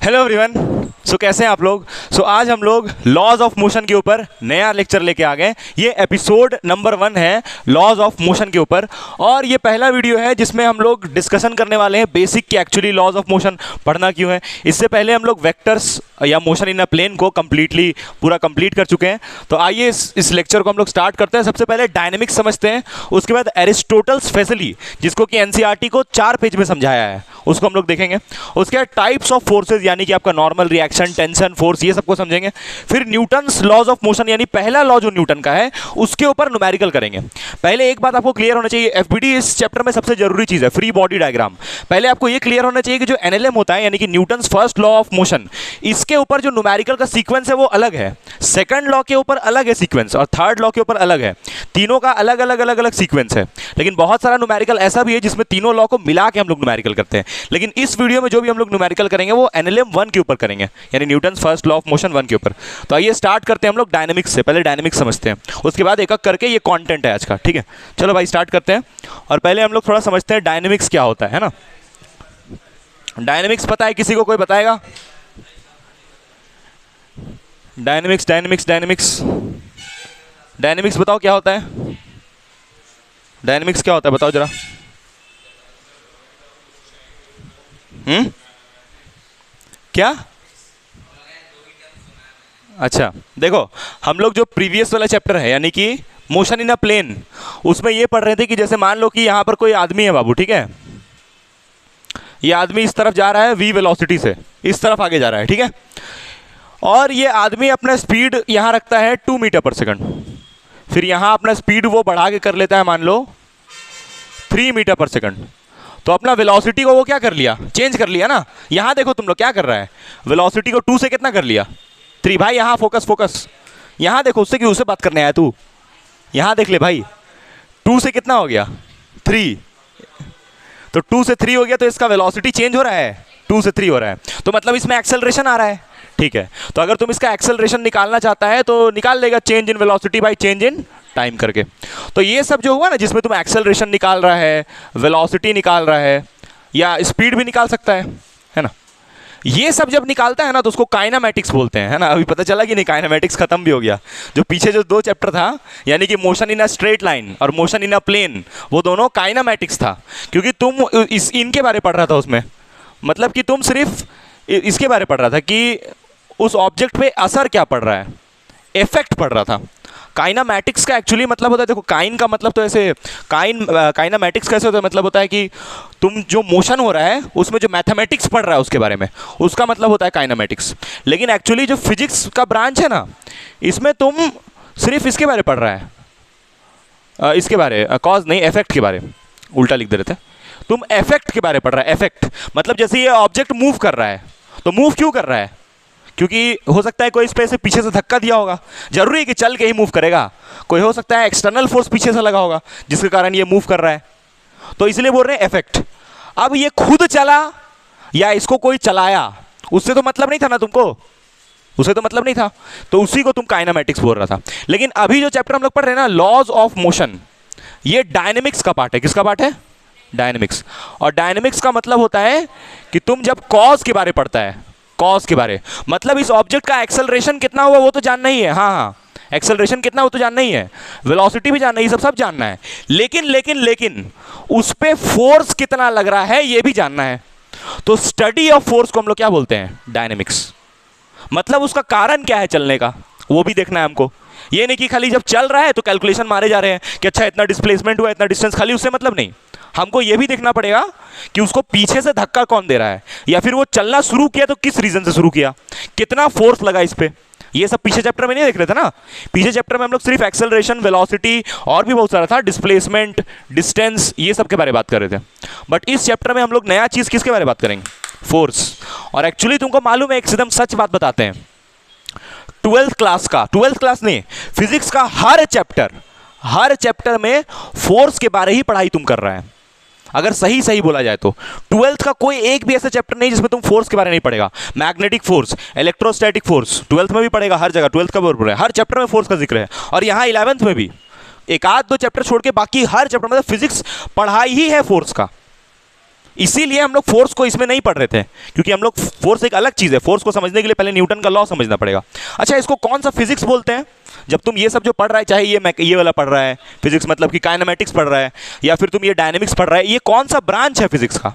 Hello everyone. सो कैसे हैं आप लोग। आज हम लोग लॉज ऑफ मोशन के ऊपर नया लेक्चर लेके आ गए। ये एपिसोड नंबर 1 है लॉज ऑफ मोशन के ऊपर, और ये पहला वीडियो है जिसमें हम लोग डिस्कशन करने वाले हैं बेसिक कि एक्चुअली लॉज ऑफ मोशन पढ़ना क्यों है। इससे पहले हम लोग वेक्टर्स या मोशन इन अ प्लेन को पूरा कंप्लीट कर चुके हैं। तो आइए इस लेक्चर को हम लोग स्टार्ट करते हैं। सबसे पहले डायनेमिक्स समझते हैं, उसके बाद एरिस्टोटल्स फैसिली जिसको कि एनसीईआरटी को 4 पेज में समझाया है उसको हम लोग देखेंगे। उसके बाद टाइप्स ऑफ फोर्सेज यानी कि आपका नॉर्मल रिएक्शन, टेंशन, फोर्स, ये सबको समझेंगे। फिर न्यूटन्स लॉज ऑफ मोशन यानी पहला लॉ जो न्यूटन का है उसके ऊपर न्यूमेरिकल करेंगे। पहले एक बात आपको क्लियर होना चाहिए, एफबीडी इस चैप्टर में सबसे जरूरी चीज है, फ्री बॉडी डायग्राम। पहले आपको ये क्लियर होना चाहिए कि जो एनएलएम होता है यानी कि Newton's first law of motion, इसके ऊपर जो न्यूमेरिकल का सीक्वेंस है वो अलग है, सेकंड लॉ के ऊपर अलग है सीक्वेंस, और थर्ड लॉ के ऊपर अलग है। तीनों का अलग अलग अलग अलग सीक्वेंस है। लेकिन बहुत सारा न्यूमेरिकल ऐसा भी है जिसमें तीनों लॉ को मिला के हम लोग न्यूमेरिकल करते हैं। लेकिन इस वीडियो में जो भी हम लोग न्यूमेरिकल करेंगे वो एनएलएम 1 के ऊपर करेंगे, यानी Newton's first law of motion 1 के ऊपर। तो आइए स्टार्ट करते हैं हम लोग डायनेमिक्स से। पहले डायनेमिक्स समझते हैं, उसके बाद एक एक करके ये कंटेंट है आज का, ठीक है। चलो भाई स्टार्ट करते हैं। और पहले हम लोग थोड़ा समझते हैं डायनेमिक्स क्या होता है ना। डायनेमिक्स पता है किसी को, कोई बताएगा? डायनेमिक्स डायनेमिक्स डायनेमिक्स डायनेमिक्स बताओ क्या होता है। डायनेमिक्स क्या होता है बताओ जरा। क्या? अच्छा देखो, हम लोग जो प्रीवियस वाला चैप्टर है यानी कि मोशन इन अ प्लेन, उसमें ये पढ़ रहे थे कि जैसे मान लो कि यहां पर कोई आदमी है बाबू, ठीक है। ये आदमी इस तरफ जा रहा है v वेलोसिटी से, इस तरफ आगे जा रहा है, ठीक है। और ये आदमी अपना स्पीड यहां रखता है 2 मीटर पर सेकंड, फिर यहां अपना स्पीड वो बढ़ा के कर लेता है मान लो 3 मीटर पर सेकंड। तो अपना वेलोसिटी को वो क्या कर लिया, चेंज कर लिया ना। यहां देखो तुम लोग क्या कर रहा है, वेलोसिटी को 2 से कितना कर लिया 3। भाई यहां फोकस फोकस, यहां देखो, उससे कि उससे बात करने आया तू, यहां देख ले भाई, 2 से कितना हो गया 3, तो 2 से 3 हो गया, तो इसका वेलोसिटी चेंज हो रहा है, 2 से 3 हो रहा है, तो मतलब इसमें एक्सेलरेशन आ रहा है, ठीक है। तो अगर तुम इसका एक्सेलरेशन निकालना चाहता है तो निकाल लेगा change in velocity by change in time करके। तो ये सब जो हुआ ना, जिसमें तुम एक्सेलरेशन निकाल रहा है, वेलोसिटी निकाल रहा है, या स्पीड भी निकाल सकता है ना, ये सब जब निकालता है ना तो उसको काइनामेटिक्स बोलते हैं, है ना। अभी पता चला कि नहीं, काइनामेटिक्स खत्म भी हो गया। जो पीछे जो 2 चैप्टर था यानी कि motion in a straight line और मोशन इन अ प्लेन, वो दोनों काइनामेटिक्स था, क्योंकि तुम इनके बारे पढ़ रहा था उसमें, मतलब कि तुम सिर्फ इसके बारे पढ़ रहा था कि उस ऑब्जेक्ट पे असर क्या पड़ रहा है, इफेक्ट पड़ रहा था। काइनामेटिक्स का एक्चुअली मतलब होता है, देखो काइन का मतलब तो ऐसे काइनामेटिक्स कैसे होता है, मतलब होता है कि तुम जो मोशन हो रहा है उसमें जो मैथमेटिक्स पढ़ रहा है उसके बारे में, उसका मतलब होता है काइनामेटिक्स। लेकिन एक्चुअली जो फिजिक्स का ब्रांच है ना, इसमें तुम सिर्फ इसके बारे पढ़ रहा है, इसके बारे कॉज नहीं, इफेक्ट के बारे, उल्टा लिख दे रहे थे। तुम इफेक्ट के बारे पढ़ रहा है। इफेक्ट मतलब जैसे ये ऑब्जेक्ट मूव कर रहा है, तो मूव क्यों कर रहा है, क्योंकि हो सकता है कोई इस पे से पीछे से धक्का दिया होगा, जरूरी है कि चल के ही मूव करेगा। कोई हो सकता है एक्सटर्नल फोर्स पीछे से लगा होगा जिसके कारण ये मूव कर रहा है, तो इसलिए बोल रहे हैं इफेक्ट। अब ये खुद चला या इसको कोई चलाया, उससे तो मतलब नहीं था ना तुमको, उससे तो मतलब नहीं था, तो उसी को तुम काइनामेटिक्स बोल रहा था। लेकिन अभी जो चैप्टर हम लोग पढ़ रहे हैं ना, लॉज ऑफ मोशन, ये डायनेमिक्स का पार्ट है। किसका पार्ट है? डायनेमिक्स। और डायनेमिक्स का मतलब होता है कि तुम जब कॉज के बारे पढ़ता है, कॉज के बारे मतलब इस ऑब्जेक्ट का एक्सेलरेशन कितना हुआ वो तो जानना ही है, हाँ एक्सेलरेशन कितना वो तो जानना ही है, वेलोसिटी भी जानना है, ये सब जानना है। लेकिन उस पे फोर्स कितना लग रहा है ये भी जानना है। तो स्टडी ऑफ फोर्स को हम लोग क्या बोलते हैं? डायनेमिक्स। मतलब उसका कारण क्या है चलने का, वो भी देखना है हमको। ये नहीं कि खाली जब चल रहा है तो कैलकुलेशन मारे जा रहे हैं कि अच्छा इतना डिस्प्लेसमेंट हुआ, इतना डिस्टेंस, खाली उससे मतलब नहीं। हमको ये भी देखना पड़ेगा कि उसको पीछे से धक्का कौन दे रहा है, या फिर वो चलना शुरू किया तो किस रीजन से शुरू किया, कितना फोर्स लगा इस पे। ये सब पीछे चैप्टर में नहीं देख रहे थे ना। पीछे चैप्टर में हम लोग सिर्फ एक्सेलरेशन, वेलोसिटी और भी बहुत सारा था, डिस्प्लेसमेंट, डिस्टेंस, ये सब के बारे में बात कर रहे थे। बट इस चैप्टर में हम लोग नया चीज किसके बारे में बात करेंगे? फोर्स। और एक्चुअली तुमको मालूम है, एकदम सच बात बताते हैं, 12th क्लास का, 12th क्लास नहीं, फिजिक्स का हर चैप्टर में फोर्स के बारे ही पढ़ाई तुम कर रहा है। अगर सही सही बोला जाए तो 12th का कोई एक भी ऐसा चैप्टर नहीं जिसमें तुम फोर्स के बारे में नहीं पढ़ेगा। Magnetic force, electrostatic force 12th में भी पढ़ेगा, हर जगह 12th का बराबर है, हर चैप्टर में फोर्स का जिक्र है। और यहाँ 11th में भी एक आध दो चैप्टर छोड़ के बाकी हर चैप्टर मतलब फिजिक्स पढ़ाई ही है फोर्स का। इसीलिए हम लोग फोर्स को इसमें नहीं पढ़ रहे थे, क्योंकि हम लोग फोर्स एक अलग चीज़ है, फोर्स को समझने के लिए पहले न्यूटन का लॉ समझना पड़ेगा। अच्छा, इसको कौन सा फिजिक्स बोलते हैं? जब तुम ये सब जो पढ़ रहा है, चाहे ये वाला पढ़ रहा है फिजिक्स, मतलब कि काइनेमेटिक्स पढ़ रहा है, या फिर तुम ये डायनेमिक्स पढ़ रहा है, ये कौन सा ब्रांच है फिजिक्स का?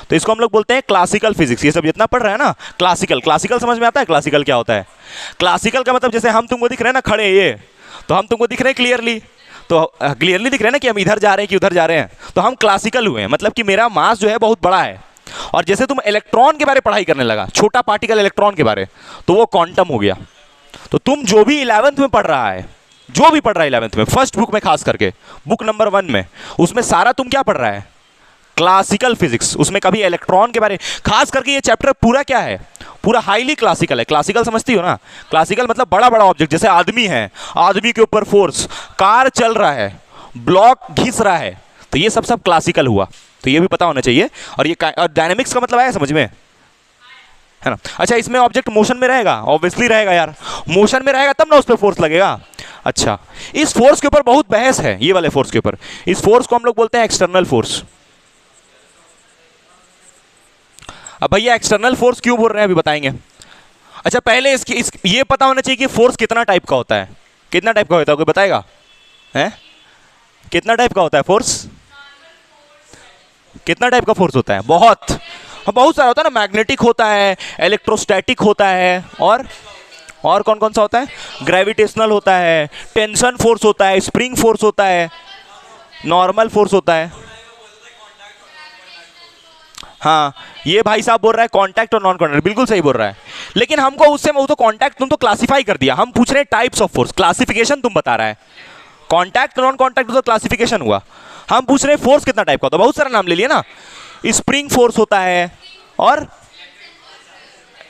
तो इसको हम लोग बोलते हैं क्लासिकल फिजिक्स। ये सब जितना पढ़ रहा है ना, क्लासिकल समझ में आता है? क्लासिकल क्या होता है? क्लासिकल का मतलब जैसे हम तुमको दिख रहे हैं ना खड़े, ये तो हम तुमको दिख रहे हैं क्लियरली, तो क्लियरली दिख रहे हैं ना कि हम इधर जा रहे हैं कि उधर जा रहे हैं, तो हम क्लासिकल हुए हैं। मतलब कि मेरा मास जो है बहुत बड़ा है। और जैसे तुम इलेक्ट्रॉन के बारे पढ़ाई करने लगा, छोटा पार्टिकल इलेक्ट्रॉन के बारे, तो वो क्वांटम हो गया। तो तुम जो भी 11th में पढ़ रहा है, जो भी पढ़ रहा है 11th में, फर्स्ट बुक में खास करके, बुक नंबर 1 में, उसमें सारा तुम क्या पढ़ रहा है? Classical physics. उसमें कभी इलेक्ट्रॉन के बारे, खास करके ये चैप्टर पूरा क्या है? पूरा हाईली क्लासिकल है। क्लासिकल समझती हो ना? क्लासिकल मतलब बड़ा बड़ा ऑब्जेक्ट, जैसे आदमी है, आदमी के ऊपर फोर्स, कार चल रहा है, ब्लॉक घिस रहा है, तो ये सब क्लासिकल हुआ। तो ये भी पता होना चाहिए। और ये और डायनेमिक्स का मतलब आया समझ में, है ना? अच्छा, इसमें ऑब्जेक्ट मोशन में रहेगा? ऑब्वियसली रहेगा यार, मोशन में रहेगा तब ना उस पर फोर्स लगेगा। अच्छा, इस फोर्स के ऊपर बहुत बहस है, ये वाले फोर्स के ऊपर। इस फोर्स को हम लोग बोलते हैं एक्सटर्नल फोर्स। अब भैया एक्सटर्नल फोर्स क्यों बोल रहे हैं, अभी बताएंगे। अच्छा, पहले ये पता होना चाहिए कि फोर्स कितना टाइप का होता है। कितना टाइप का होता है, कोई बताएगा? हैं? कितना टाइप का होता है फोर्स? कितना टाइप का फोर्स होता है? बहुत सारा होता है ना। मैग्नेटिक होता है, इलेक्ट्रोस्टैटिक होता है, और कौन कौन सा होता है? ग्रेविटेशनल होता है, टेंशन फोर्स होता है, स्प्रिंग फोर्स होता है, नॉर्मल फोर्स होता है। हाँ, ये भाई साहब बोल रहा है कांटेक्ट और नॉन कांटेक्ट, बिल्कुल सही बोल रहा है। लेकिन हमको उससे वो तो कांटेक्ट तुम तो क्लासिफाई कर दिया, हम पूछ रहे हैं टाइप्स ऑफ फोर्स, क्लासिफिकेशन तुम बता रहा है। कांटेक्ट नॉन कांटेक्ट तो क्लासिफिकेशन हुआ, हम पूछ रहे हैं फोर्स कितना टाइप का होता है। बहुत सारा नाम ले लिया ना, स्प्रिंग फोर्स होता है, और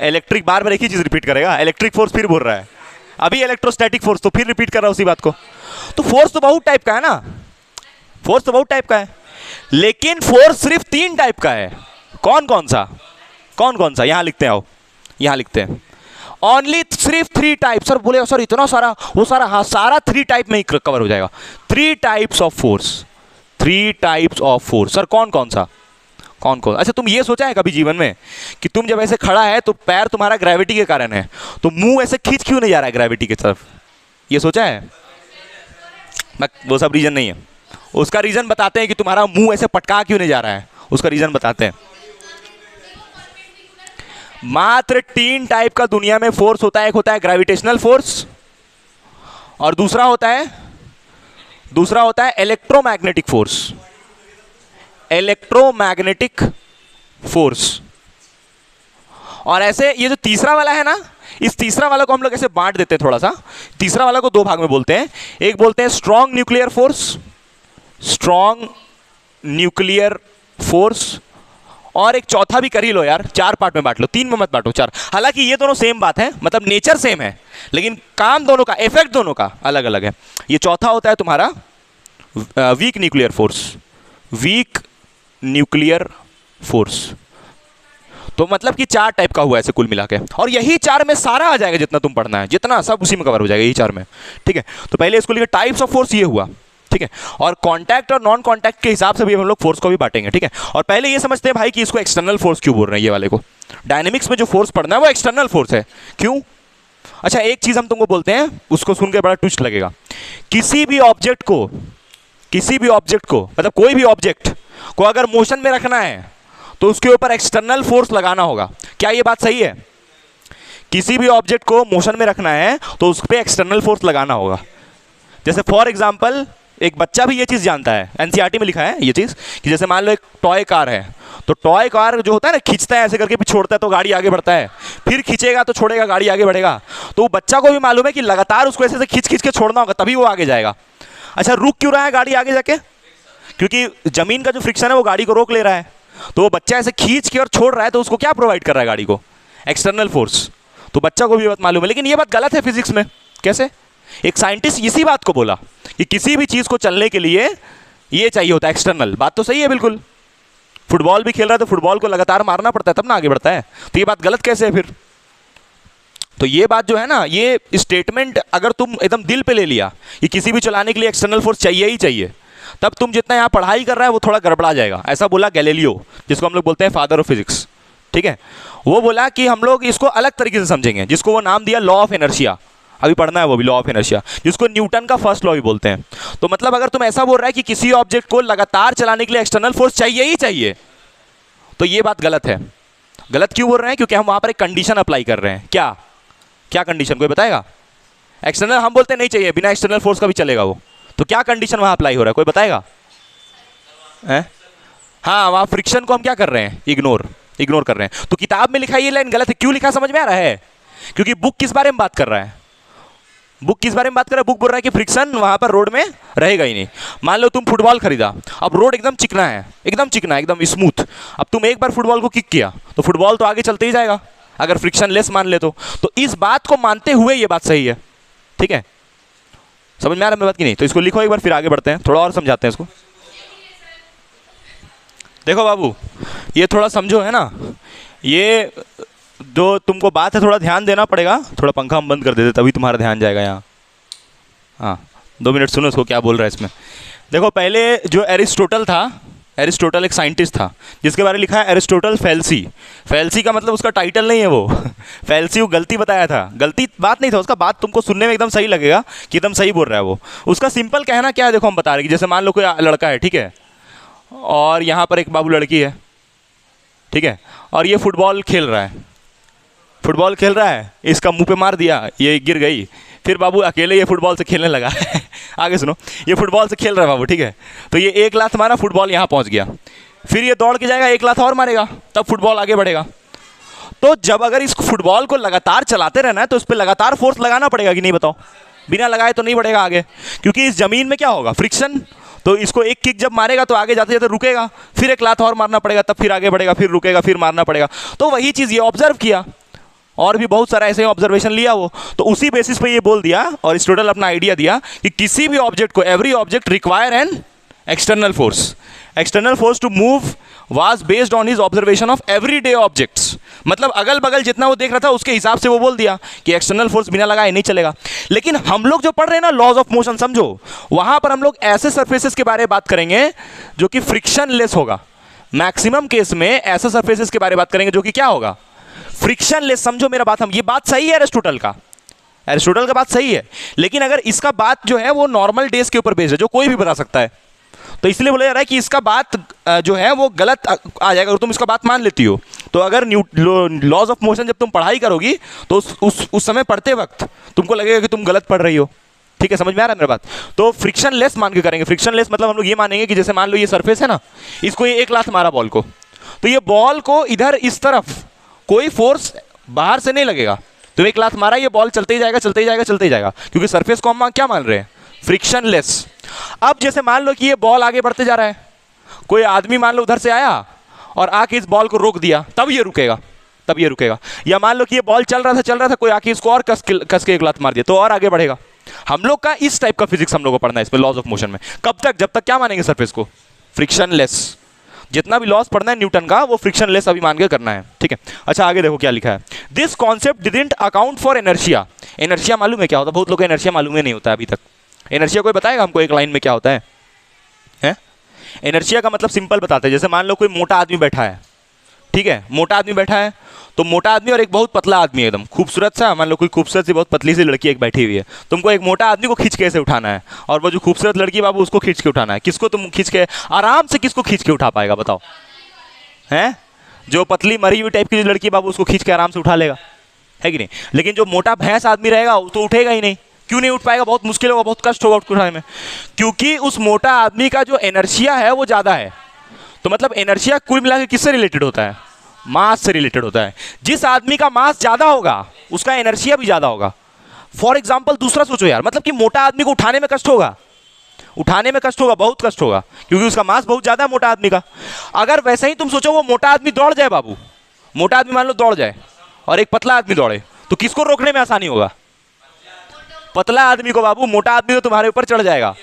इलेक्ट्रिक, बार बार एक ही चीज रिपीट करेगा, इलेक्ट्रिक फोर्स फिर बोल रहा है, अभी इलेक्ट्रोस्टैटिक फोर्स, तो फिर रिपीट कर रहा है उसी बात को। तो फोर्स तो बहुत टाइप का है ना, फोर्स तो बहुत टाइप का है, लेकिन फोर्स सिर्फ 3 टाइप का है। कौन कौन सा? यहां लिखते हैं, आओ यहां लिखते हैं। ओनली सिर्फ 3 टाइप। सर बोले सर इतना सारा, वो सारा, हाँ सारा 3 टाइप में ही कवर हो जाएगा। 3 types of force, 3 types of force. Sir कौन कौन सा? अच्छा, तुम ये सोचा है कभी जीवन में कि तुम जब ऐसे खड़ा है तो पैर तुम्हारा ग्रेविटी के कारण है, तो मुंह ऐसे खींच क्यों नहीं जा रहा है ग्रेविटी की तरफ? ये सोचा है? वो सब रीजन नहीं है, उसका रीजन बताते हैं कि तुम्हारा मुंह ऐसे पटका क्यों नहीं जा रहा है, उसका रीजन बताते हैं। मात्र 3 टाइप का दुनिया में फोर्स होता है। एक होता है ग्रेविटेशनल फोर्स, और दूसरा होता है इलेक्ट्रोमैग्नेटिक फोर्स। Electromagnetic force. और ऐसे ये जो तीसरा वाला है ना, इस तीसरा वाला को हम लोग ऐसे बांट देते हैं थोड़ा सा। तीसरा वाला को 2 भाग में बोलते हैं। एक बोलते हैं स्ट्रॉन्ग न्यूक्लियर फोर्स, और एक चौथा भी कर ही लो यार, 4 पार्ट में बांट लो, 3 में मत बांटो, 4। हालांकि ये दोनों सेम बात है, मतलब नेचर सेम है, लेकिन काम दोनों का, इफेक्ट दोनों का अलग अलग है। ये चौथा होता है तुम्हारा वीक न्यूक्लियर फोर्स। तो मतलब कि 4 टाइप का हुआ ऐसे कुल मिला के, और यही 4 में सारा आ जाएगा जितना तुम पढ़ना है, जितना सब उसी में कवर हो जाएगा यही 4 में। ठीक है, तो पहले इसको लिखे टाइप्स ऑफ फोर्स, ये हुआ। ठीक है, और कांटेक्ट और नॉन कांटेक्ट के हिसाब से भी हम लोग फोर्स को भी बांटेंगे। ठीक है, और पहले ये समझते हैं भाई कि इसको एक्सटर्नल फोर्स क्यों बोल रहे हैं। ये वाले को डायनेमिक्स में जो फोर्स पढ़ना है वो एक्सटर्नल फोर्स है, क्यों? अच्छा, एक चीज हम तुमको बोलते हैं, उसको सुन के बड़ा ट्विस्ट लगेगा। किसी भी ऑब्जेक्ट को मतलब कोई भी ऑब्जेक्ट को अगर मोशन में रखना है तो उसके ऊपर एक्सटर्नल फोर्स लगाना होगा। क्या ये बात सही है? किसी भी ऑब्जेक्ट को मोशन में रखना है तो उस पर एक्सटर्नल फोर्स लगाना होगा। जैसे फॉर एग्जाम्पल, एक बच्चा भी ये चीज़ जानता है, एनसीईआरटी में लिखा है ये चीज़, कि जैसे मान लो एक टॉय कार है, तो टॉय कार जो होता है ना, खींचता है ऐसे करके, फिर छोड़ता है तो गाड़ी आगे बढ़ता है, फिर खींचेगा तो छोड़ेगा, गाड़ी आगे बढ़ेगा। तो वो बच्चा को भी मालूम है कि लगातार उसको ऐसे खींच के छोड़ना होगा, तभी वो आगे जाएगा। अच्छा, रुक क्यों रहा है गाड़ी आगे जाके? क्योंकि जमीन का जो फ्रिक्शन है वो गाड़ी को रोक ले रहा है। तो वो बच्चा ऐसे खींच के और छोड़ रहा है, तो उसको क्या प्रोवाइड कर रहा है गाड़ी को? External force. तो बच्चा को भी बात मालूम है, लेकिन ये बात गलत है फिजिक्स में। कैसे? एक साइंटिस्ट इसी बात को बोला कि किसी भी चीज़ को चलने के लिए ये चाहिए होता है एक्सटर्नल। बात तो सही है बिल्कुल। फुटबॉल भी खेल रहा है तो फुटबॉल को लगातार मारना पड़ता है तब ना आगे बढ़ता है, तो ये बात गलत कैसे है फिर? तो ये बात जो है ना, ये स्टेटमेंट अगर तुम एकदम दिल पे ले लिया कि किसी भी चलाने के लिए एक्सटर्नल फोर्स चाहिए ही चाहिए, तब तुम जितना यहाँ पढ़ाई कर रहा है वो थोड़ा गड़बड़ा जाएगा। ऐसा बोला गैलीलियो, जिसको हम लोग बोलते हैं फादर ऑफ फिजिक्स, ठीक है। वो बोला कि हम लोग इसको अलग तरीके से समझेंगे, जिसको वो नाम दिया लॉ ऑफ इनर्शिया। अभी पढ़ना है वो भी, लॉ ऑफ इनर्शिया, जिसको न्यूटन का फर्स्ट लॉ भी बोलते हैं। तो मतलब अगर तुम ऐसा बोल रहा है कि किसी ऑब्जेक्ट को लगातार चलाने के लिए एक्सटर्नल फोर्स चाहिए ही चाहिए, तो ये बात गलत है। गलत क्यों बोल रहे हैं? क्योंकि हम वहां पर एक कंडीशन अप्लाई कर रहे हैं। क्या क्या कंडीशन, कोई बताएगा? एक्सटर्नल हम बोलते नहीं चाहिए, बिना एक्सटर्नल फोर्स का भी चलेगा वो, तो क्या कंडीशन वहां अप्लाई हो रहा है, कोई बताएगा? हाँ, वहां फ्रिक्शन को हम क्या कर रहे हैं? इग्नोर कर रहे हैं। तो किताब में लिखा ये लाइन गलत है। क्यों लिखा समझ में आ रहा है? क्योंकि बुक किस बारे में बात कर रहा है? बुक किस बारे में बात कर रहा है? बुक बोल रहा है कि फ्रिक्शन वहां पर रोड में रहेगा ही नहीं। मान लो तुम फुटबॉल खरीदा, अब रोड एकदम चिकना है, एकदम स्मूथ। अब तुम एक बार फुटबॉल को किक किया तो फुटबॉल तो आगे चलते ही जाएगा, अगर फ्रिक्शन लेस मान ले तो इस बात को मानते हुए ये बात सही है, ठीक है। समझ में आ रहा है मेरी बात की नहीं? तो इसको लिखो एक बार, फिर आगे बढ़ते हैं, थोड़ा और समझाते हैं इसको। देखो बाबू, ये थोड़ा समझो, है ना, ये जो तुमको बात है थोड़ा ध्यान देना पड़ेगा। थोड़ा पंखा हम बंद कर देते तभी तुम्हारा ध्यान जाएगा यहाँ। हाँ, 2 मिनट सुनो इसको क्या बोल रहा है इसमें। देखो, पहले जो एरिस्टोटल था, एरिस्टोटल एक साइंटिस्ट था जिसके बारे में लिखा है एरिस्टोटल फेल्सी। फेल्सी का मतलब उसका टाइटल नहीं है वो फेल्सी वो गलती बताया था, गलती बात नहीं था उसका, बात तुमको सुनने में एकदम सही लगेगा कि एकदम सही बोल रहा है वो। उसका सिंपल कहना क्या है, देखो हम बता रहे हैं कि जैसे मान लो कोई लड़का है, ठीक है, और यहाँ पर एक बाबू लड़की है, ठीक है, और ये फुटबॉल खेल रहा है, इसका मुंह पे मार दिया, ये गिर गई, फिर बाबू अकेले ये फुटबॉल से खेलने लगा आगे सुनो, ये फुटबॉल से खेल रहा है बाबू, ठीक है, तो ये एक लात मारा, फुटबॉल यहाँ पहुँच गया, फिर ये दौड़ के जाएगा, एक लात और मारेगा, तब फुटबॉल आगे बढ़ेगा। तो जब अगर इस फुटबॉल को लगातार चलाते रहना है तो इस पर लगातार फोर्स लगाना पड़ेगा कि नहीं, बताओ? बिना लगाए तो नहीं बढ़ेगा आगे, क्योंकि इस जमीन में क्या होगा, फ्रिक्शन। तो इसको एक किक जब मारेगा तो आगे जाते जाते रुकेगा, फिर एक लात और मारना पड़ेगा, तब फिर आगे बढ़ेगा, फिर रुकेगा, फिर मारना पड़ेगा। तो वही चीज़ ये ऑब्जर्व किया, और भी बहुत सारा ऐसे ऑब्जर्वेशन लिया वो, तो उसी बेसिस पे ये बोल दिया, और एरिस्टोटल अपना आइडिया दिया कि किसी भी ऑब्जेक्ट को, every object require an external force to move was based on his observation of everyday objects. मतलब अगल बगल जितना वो देख रहा था उसके हिसाब से वो बोल दिया कि एक्सटर्नल फोर्स बिना लगाए नहीं चलेगा। लेकिन हम लोग जो पढ़ रहे हैं ना लॉज ऑफ मोशन, समझो, वहां पर हम लोग ऐसे सरफेसेस के बारे में बात करेंगे जो कि फ्रिक्शन लेस होगा। मैक्सिमम केस में ऐसे सरफेसेस के बारे में बात करेंगे जो कि क्या होगा, फ्रिक्शन लेस। समझो मेरा बात, हम ये बात सही है एरिस्टोटल का बात सही है, लेकिन अगर इसका बात जो है वो नॉर्मल डेज के ऊपर बेस्ड है, जो कोई भी बता सकता है, तो इसलिए बोला जा रहा है कि इसका बात जो है वो गलत आ जाएगा अगर तुम इसका बात मान लेती हो। तो अगर लॉज ऑफ मोशन जब तुम पढ़ाई करोगी तो उस समय पढ़ते वक्त तुमको लगेगा कि तुम गलत पढ़ रही हो, ठीक है, समझ में आ रहा है मेरा बात? तो फ्रिक्शन लेस मान के करेंगे। फ्रिक्शन लेस मतलब हम लोग ये मानेंगे कि जैसे मान लो ये सरफेस है ना, इसको ये एक लात मारा बॉल को, तो ये बॉल को इधर इस तरफ कोई फोर्स बाहर से नहीं लगेगा, तो एक लात मारा, ये बॉल चलते ही जाएगा, क्योंकि सरफेस को हम क्या मान रहे हैं, फ्रिक्शन लेस। अब जैसे मान लो कि ये बॉल आगे बढ़ते जा रहा है, कोई आदमी मान लो उधर से आया और आके इस बॉल को रोक दिया, तब ये रुकेगा। या मान लो कि ये बॉल चल रहा था, कोई आके इसको और कस के एक लात मार दिया तो और आगे बढ़ेगा। हम लोग का इस टाइप का फिजिक्स हम लोग को पढ़ना है इसमें, लॉज ऑफ मोशन में। कब तक? जब तक क्या मानेंगे सरफेस को, फ्रिक्शन लेस। जितना भी लॉस पढ़ना है न्यूटन का वो फ्रिक्शन लेस अभी मान के करना है, ठीक है। अच्छा, आगे देखो क्या लिखा है। This concept didn't account for inertia. Inertia मालूम है क्या होता है? बहुत लोग को इनर्शिया मालूम ही नहीं होता अभी तक। इनर्शिया कोई बताएगा हमको एक लाइन में क्या होता है? इनर्शिया का मतलब सिंपल बताते हैं। जैसे मान लो कोई मोटा आदमी बैठा है, ठीक है, मोटा आदमी बैठा है, तो मोटा आदमी और एक बहुत पतला आदमी एकदम खूबसूरत सा, मान लो कोई खूबसूरत सी बहुत पतली सी लड़की एक बैठी हुई है, तुमको एक मोटा आदमी को खींच के ऐसे उठाना है, और वो जो खूबसूरत लड़की बाबू उसको खींच के उठाना है। किसको तुम खींच के आराम से, किसको खींच के उठा पाएगा बताओ? हैं? जो पतली मरी हुई टाइप की जो लड़की बाबू उसको खींच के आराम से उठा लेगा, है कि नहीं? लेकिन जो मोटा भैंस आदमी रहेगा वो तो उठेगा ही नहीं। क्यों नहीं उठ पाएगा? बहुत मुश्किल होगा, बहुत कष्ट होगा उठाने में, क्योंकि उस मोटा आदमी का जो इनर्शिया है वो ज़्यादा है। तो मतलब इनर्शिया कुल मिला के किससे रिलेटेड होता है? मास से रिलेटेड होता है। जिस आदमी का मास ज़्यादा होगा उसका इनर्शिया भी ज़्यादा होगा। फॉर एग्जाम्पल दूसरा सोचो यार, मतलब कि मोटा आदमी को उठाने में कष्ट होगा, बहुत कष्ट होगा, क्योंकि उसका मास बहुत ज़्यादा है मोटा आदमी का। अगर वैसे ही तुम सोचो वो मोटा आदमी दौड़ जाए बाबू, मोटा आदमी मान लो दौड़ जाए और एक पतला आदमी दौड़े, तो किसको रोकने में आसानी होगा? पतला आदमी को बाबू। मोटा आदमी तो तुम्हारे ऊपर चढ़ जाएगा।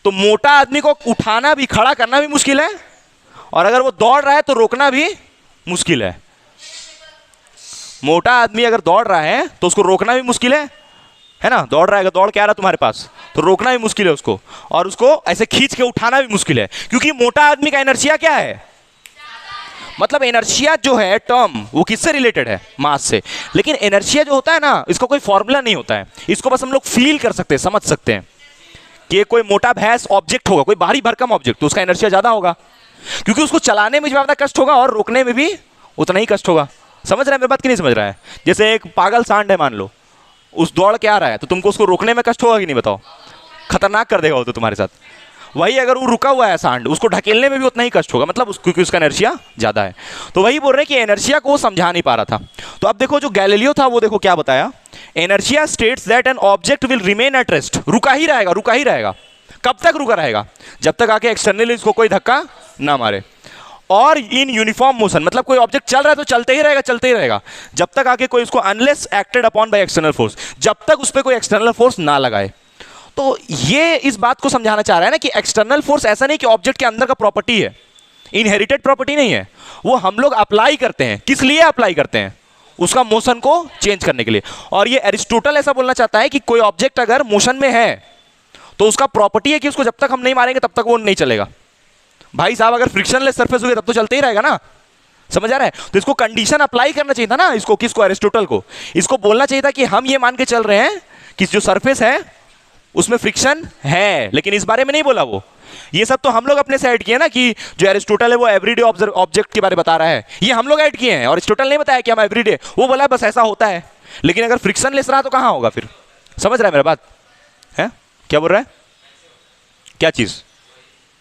तो मोटा आदमी को उठाना भी, खड़ा करना भी मुश्किल है, और अगर वो दौड़ रहा है तो रोकना भी मुश्किल है। मोटा आदमी अगर दौड़ रहा है तो उसको रोकना भी मुश्किल है, है ना, दौड़ रहा है, दौड़ के आ रहा है तुम्हारे पास, तो रोकना भी मुश्किल है उसको, और उसको ऐसे खींच के उठाना भी मुश्किल है, क्योंकि मोटा आदमी का इनर्शिया क्या है, मतलब इनर्शिया जो है टर्म वो किससे रिलेटेड है, मास से। लेकिन इनर्शिया जो होता है ना, इसका कोई फॉर्मूला नहीं होता है, इसको बस हम लोग फील कर सकते हैं, समझ सकते हैं कि कोई मोटा भैंस ऑब्जेक्ट होगा, कोई भारी भरकम ऑब्जेक्ट, तो उसका इनर्शिया ज्यादा होगा, क्योंकि उसको चलाने में ज्यादा कष्ट होगा और रोकने में भी उतना ही कष्ट होगा। समझ रहा है मेरी बात कि नहीं समझ रहा है? जैसे एक पागल सांड है मान लो, उस दौड़ के आ रहा है, तो तुमको उसको रोकने में कष्ट होगा कि नहीं बताओ? खतरनाक कर देगा वो तो तुम्हारे साथ। वही अगर वो रुका हुआ है सांड, उसको ढकेलने में भी उतना ही कष्ट होगा, मतलब क्योंकि उसका एनर्शिया ज्यादा है। तो वही बोल रहे हैं कि एनर्शिया को समझा नहीं पा रहा था। तो अब देखो जो गैलीलियो था वो देखो क्या बताया, inertia states that an object will remain at rest, रुका ही रहेगा, रुका ही रहेगा। कब तक रुका रहेगा? जब तक आके एक्सटर्नली इसको कोई धक्का ना मारे। और इन यूनिफॉर्म मोशन, मतलब कोई ऑब्जेक्ट चल रहा है तो चलते ही रहेगा, चलते ही रहेगा, जब तक आके कोई इसको, unless acted upon by external force, जब तक उस पर कोई एक्सटर्नल फोर्स ना लगाए। तो ये इस बात को समझाना चाह रहा है ना कि एक्सटर्नल फोर्स ऐसा नहीं कि ऑब्जेक्ट के अंदर का प्रॉपर्टी है, इनहेरिटेड प्रॉपर्टी नहीं है, वो हम लोग अप्लाई करते हैं। किस लिए अप्लाई करते हैं? उसका मोशन को चेंज करने के लिए। और ये एरिस्टोटल ऐसा बोलना चाहता है कि कोई ऑब्जेक्ट अगर मोशन में है तो उसका प्रॉपर्टी है कि उसको जब तक हम नहीं मारेंगे तब तक वो नहीं चलेगा। भाई साहब अगर फ्रिक्शनलेस सरफेस हो गया तब तो चलते ही रहेगा ना, समझ आ रहा है? तो इसको कंडीशन अप्लाई करना चाहिए था ना, इसको किसको, एरिस्टोटल को। इसको बोलना चाहिए था कि हम ये मान के चल रहे हैं कि जो सरफेस है उसमें फ्रिक्शन है, लेकिन इस बारे में नहीं बोला वो। ये सब तो हम लोग अपने से ऐड किए ना, कि जो एरिस्टोटल है वो एवरीडे ऑब्जेक्ट के बारे में बता रहा है, ये हम लोग ऐड किए हैं, और एरिस्टोटल नहीं बताया कि हम एवरीडे, वो बोला बस ऐसा होता है। लेकिन अगर फ्रिक्शनलेस रहा तो कहां होगा फिर? समझ रहा है मेरा बात है? क्या बोल रहा है? क्या चीज?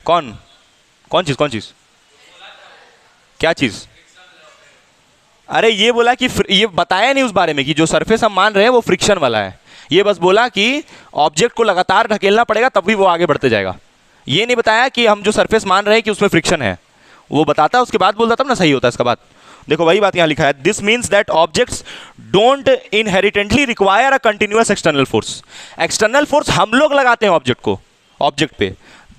कौन कौन चीज? कौन चीज? क्या चीज? अरे ये बोला कि ये बताया नहीं उस बारे में कि जो सरफेस हम मान रहे हैं वो फ्रिक्शन वाला है। ये बस बोला कि ऑब्जेक्ट को लगातार ढकेलना पड़ेगा तब भी वो आगे बढ़ते जाएगा। ये नहीं बताया कि हम जो सरफेस मान रहे हैं कि उसमें फ्रिक्शन है। वो बताता उसके बाद बोलता तब ना सही होता है इसका बात। देखो वही बात यहाँ लिखा है, this means that objects don't inherently require a continuous external force. External force हम लोग लगाते हैं ऑब्जेक्ट को, ऑब्जेक्ट पे,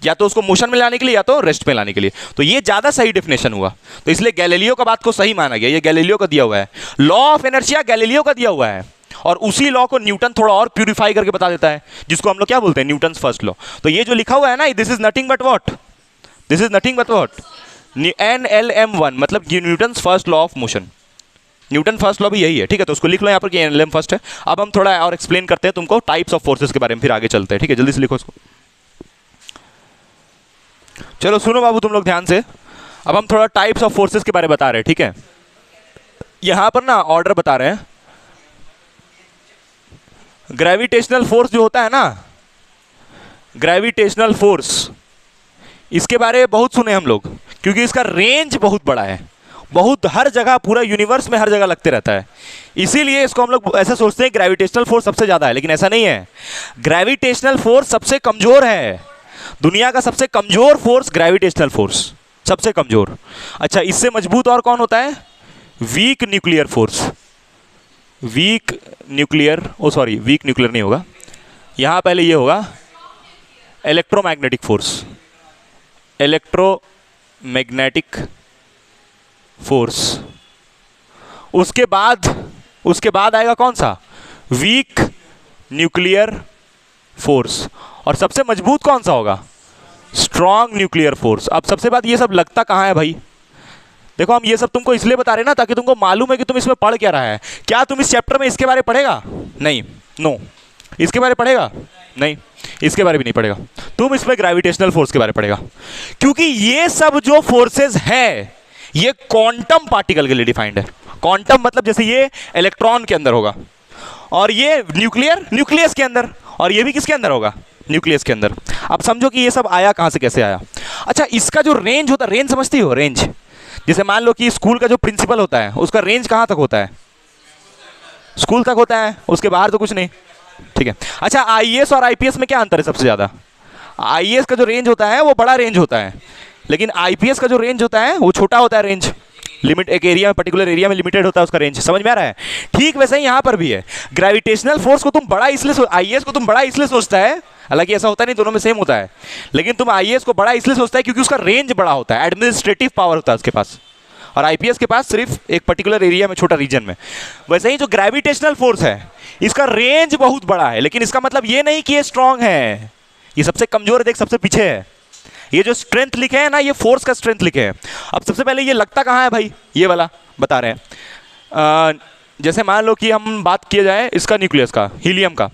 या तो उसको मोशन में लाने के लिए या तो रेस्ट में लाने के लिए। तो ये ज्यादा सही डेफिनेशन हुआ। तो इसलिए गैलीलियो का बात को सही माना गया। ये गैलीलियो का दिया हुआ है, लॉ ऑफ इनर्शिया गैलीलियो का दिया हुआ है, और उसी लॉ को न्यूटन थोड़ा और प्यूरिफाई करके बता देता है, जिसको हम लोग क्या बोलते हैं, न्यूटन फर्स्ट लॉ। तो ये जो लिखा हुआ है ना, this is nothing but what, this is nothing but what, NLM1, मतलब Newton first law of motion. Newton first law भी यही है, ठीक है? तो उसको लिख लो यहाँ पर कि NLM फर्स्ट है। अब हम थोड़ा और एक्सप्लेन करते हैं तुमको टाइप्स ऑफ फोर्सेस के बारे में, फिर आगे चलते हैं, ठीक है? जल्दी से लिखो इसको। चलो सुनो बाबू तुम लोग ध्यान से। अब हम थोड़ा टाइप्स ऑफ फोर्सेस के बारे में बता रहे हैं, ठीक है? यहां पर ना ऑर्डर बता रहे हैं। ग्रेविटेशनल फोर्स जो होता है ना, ग्रेविटेशनल फोर्स, इसके बारे में बहुत सुने हम लोग, क्योंकि इसका रेंज बहुत बड़ा है, बहुत हर जगह, पूरा यूनिवर्स में हर जगह लगते रहता है। इसीलिए इसको हम लोग ऐसा सोचते हैं ग्रेविटेशनल फोर्स सबसे ज्यादा है, लेकिन ऐसा नहीं है। ग्रेविटेशनल फोर्स सबसे कमजोर है। दुनिया का सबसे कमजोर फोर्स ग्रेविटेशनल फोर्स, सबसे कमजोर। अच्छा, इससे मजबूत और कौन होता है? Weak nuclear force. Weak nuclear, oh sorry, weak nuclear नहीं होगा, यहां पहले ये होगा इलेक्ट्रोमैग्नेटिक फोर्स। Electromagnetic force. उसके बाद आएगा कौन सा? Week nuclear force. और सबसे मजबूत कौन सा होगा? Strong nuclear force. अब सबसे बात, ये सब लगता कहां है भाई? देखो हम ये सब तुमको इसलिए बता रहे हैं ना, ताकि तुमको मालूम है कि तुम इसमें पढ़ क्या रहा है। क्या तुम इस चैप्टर में इसके बारे में पढ़ेगा? नहीं, नो। इसके बारे में पढ़ेगा? नहीं, इसके बारे में नहीं पढ़ेगा। तुम इसमें ग्रेविटेशनल फोर्स के बारे में पढ़ेगा, क्योंकि ये सब जो फोर्सेस है ये क्वांटम पार्टिकल के लिए डिफाइंड है। क्वांटम मतलब जैसे ये इलेक्ट्रॉन के अंदर होगा, और ये न्यूक्लियर न्यूक्लियस के अंदर, और ये भी किसके अंदर होगा? न्यूक्लियस के अंदर। अब समझो कि ये सब आया कहां से, कैसे आया। अच्छा, इसका जो रेंज होता है, रेंज समझती हो? रेंज जैसे मान लो कि स्कूल का जो प्रिंसिपल होता है उसका रेंज कहां तक होता है? स्कूल तक होता है, उसके बाहर तो कुछ नहीं, ठीक है? अच्छा, आईएएस और आईपीएस में क्या अंतर है सबसे ज्यादा? आईएएस का जो रेंज होता है वो बड़ा रेंज होता है, लेकिन आईपीएस का जो रेंज होता है वो छोटा होता है। रेंज लिमिट, एक एरिया में, पर्टिकुलर एरिया में लिमिटेड होता है उसका रेंज। समझ में आ रहा है? ठीक वैसे ही यहां पर भी है। ग्रेविटेशनल फोर्स को तुम बड़ा इसलिए, आईएएस को तुम बड़ा इसलिए सोचता है, हालांकि ऐसा होता नहीं, दोनों में सेम होता है, लेकिन तुम आईएएस को बड़ा इसलिए सोचता है क्योंकि उसका रेंज बड़ा होता है, एडमिनिस्ट्रेटिव पावर होता है उसके पास। और आईपीएस के पास सिर्फ एक पर्टिकुलर एरिया में, छोटा रीजन में। वैसे ही जो ग्रेविटेशनल फोर्स है इसका रेंज बहुत बड़ा है, लेकिन इसका मतलब ये नहीं कि ये स्ट्रांग है, ये सबसे कमजोर है, देख सबसे पीछे है। ये जो स्ट्रेंथ लिखे हैं ना, ये फोर्स का स्ट्रेंथ लिखे हैं। अब सबसे पहले ये लगता कहाँ है भाई, ये वाला बता रहे हैं। जैसे मान लो कि हम बात किया जाए इसका न्यूक्लियस का, हीलियम का,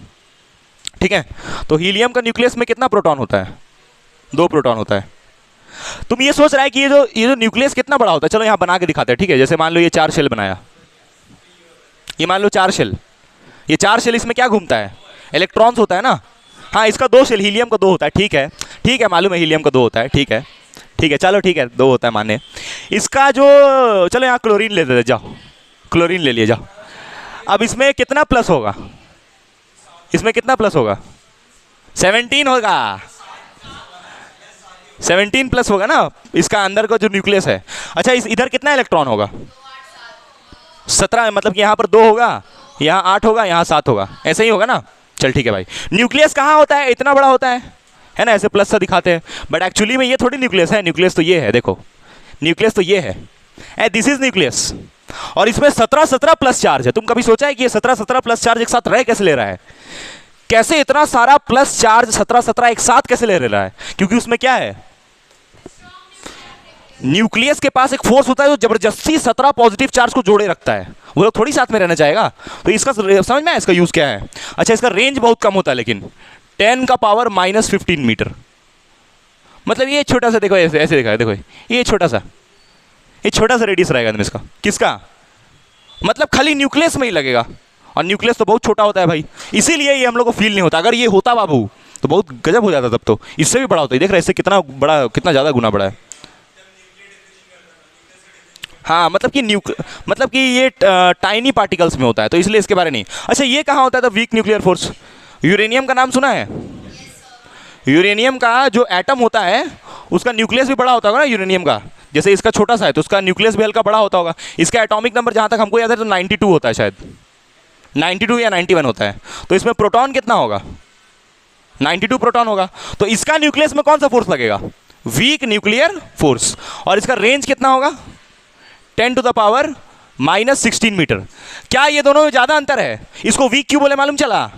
ठीक है। तो हीलियम का न्यूक्लियस में कितना प्रोटॉन होता है? 2 प्रोटॉन होता है। तुम ये सोच रहा है कि ये जो न्यूक्लियस कितना बड़ा होता है, चलो यहाँ बना के दिखाते हैं, ठीक है। जैसे मान लो ये 4 शेल बनाया, ये मान लो 4 शेल, ये 4 शेल, इसमें क्या घूमता है? इलेक्ट्रॉन्स होता है ना। हाँ, इसका 2 शेल, हीलियम का 2 होता है, ठीक है, ठीक है, मालूम है हीलियम का 2 होता है, ठीक है, ठीक है, चलो ठीक है, 2 होता है माने। इसका जो, चलो यहाँ क्लोरीन ले लेते, जाओ क्लोरीन ले लिए जाओ। अब इसमें कितना प्लस होगा? इसमें कितना प्लस होगा? 17 होगा, 17 प्लस होगा ना इसका अंदर का जो न्यूक्लियस है। अच्छा, इस इधर कितना इलेक्ट्रॉन होगा? 17, मतलब कि यहाँ पर 2 होगा, यहाँ 8 होगा, यहाँ 7 होगा, ऐसे ही होगा ना। चल ठीक है भाई। न्यूक्लियस कहाँ होता है? इतना बड़ा होता है ना, ऐसे प्लस सा दिखाते हैं, बट एक्चुअली में ये थोड़ी न्यूक्लियस है। न्यूक्लियस तो ये है, देखो न्यूक्लियस तो ये है, दिस इज न्यूक्लियस। और इसमें 17 प्लस चार्ज है। तुम कभी सोचा है कि ये 17 प्लस चार्ज एक साथ रह कैसे ले रहा है? कैसे इतना सारा प्लस चार्ज 17 एक साथ कैसे ले रहा है? क्योंकि उसमें क्या है, न्यूक्लियस के पास एक फोर्स होता है जो जबरदस्ती 17 पॉजिटिव चार्ज को जोड़े रखता है। वो लोग थोड़ी साथ में रहना चाहेगा। तो इसका समझ में है इसका यूज क्या है? अच्छा, इसका रेंज बहुत कम होता है, लेकिन 10 का पावर -15 मीटर। मतलब ये छोटा सा, देखो ऐसे ऐसे देखा है, देखो ये छोटा सा रेडियस रहेगा इसका। किसका? मतलब खाली न्यूक्लियस में ही लगेगा, और न्यूक्लियस तो बहुत छोटा होता है भाई, इसीलिए ये हम लोग को फील नहीं होता। अगर ये होता बाबू तो बहुत गजब हो जाता, तब तो इससे भी बड़ा होता है। देख रहे इससे कितना बड़ा, कितना ज़्यादा गुना बड़ा है। हाँ, मतलब कि ये टाइनी पार्टिकल्स में होता है, तो इसलिए इसके बारे नहीं। अच्छा, ये कहाँ होता है तो वीक न्यूक्लियर फोर्स? यूरेनियम का नाम सुना है? यूरेनियम का जो एटम होता है उसका न्यूक्लियस भी बड़ा होता होगा ना यूरेनियम का। जैसे इसका छोटा सा है तो उसका न्यूक्लियस भी हल्का बड़ा होता होगा। इसका एटॉमिक नंबर जहाँ तक हमको याद है तो 92 होता है, शायद 92 या 91 होता है। तो इसमें प्रोटॉन कितना होगा? 92 प्रोटॉन होगा। तो इसका न्यूक्लियस में कौन सा फोर्स लगेगा? Week nuclear force. और इसका रेंज कितना होगा? 10 टू द पावर -16 मीटर। क्या ये दोनों में ज़्यादा अंतर है? इसको वीक क्यों बोले मालूम चला?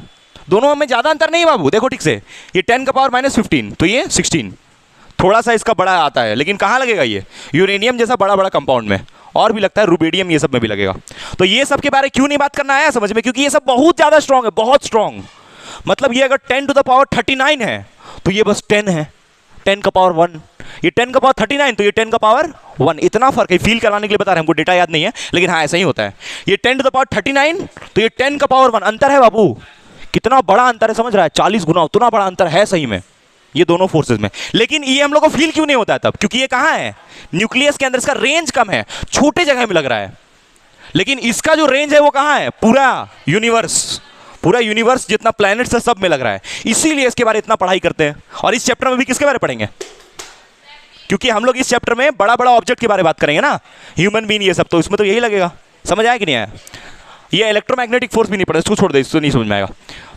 दोनों में ज़्यादा अंतर नहीं बाबू, देखो ठीक से, ये 10 का पावर -15 तो ये 16, थोड़ा सा इसका बड़ा आता है, लेकिन कहाँ लगेगा ये? यूरेनियम जैसा बड़ा बड़ा कंपाउंड में, और भी लगता है रुबेडियम, ये सब में भी लगेगा। तो ये सब के बारे क्यों नहीं बात करना आया समझ में? क्योंकि ये सब बहुत ज़्यादा स्ट्रॉन्ग है, बहुत स्ट्रॉन्ग। मतलब ये अगर 10 टू द पावर 39 है तो ये बस 10 है, 10 का पावर 1। ये 10 का पावर 39 तो ये 10 का पावर 1, इतना फर्क है। फील कराने के लिए बता रहे हैं, हमको डेटा याद नहीं है, लेकिन हाँ ऐसा ही होता है। ये 10 टू द पावर 39 तो ये 10 का पावर 1, अंतर है बाबू, कितना बड़ा अंतर है, समझ रहा है? 40 गुना, उतना बड़ा अंतर है सही में ये दोनों फोर्सेज में। लेकिन ये हम लोग को फील क्यों नहीं होता है तब? क्योंकि ये कहाँ है? न्यूक्लियस के अंदर, इसका रेंज कम है, छोटे जगह में लग रहा है। लेकिन इसका जो रेंज है वो कहाँ है? पूरा यूनिवर्स जितना प्लैनेट्स है सब में लग रहा है। इसीलिए इसके बारे में इतना पढ़ाई करते हैं। और इस चैप्टर में भी किसके बारे में पढ़ेंगे? क्योंकि हम लोग इस चैप्टर में बड़ा बड़ा ऑब्जेक्ट के बारे में बात करेंगे ना, ह्यूमन बीइंग ये सब, तो इसमें तो यही लगेगा। समझ आया कि नहीं आया? ये इलेक्ट्रोमैग्नेटिक फोर्स भी नहीं पढ़ा, इसको छोड़ दे, इसको नहीं समझ में आएगा।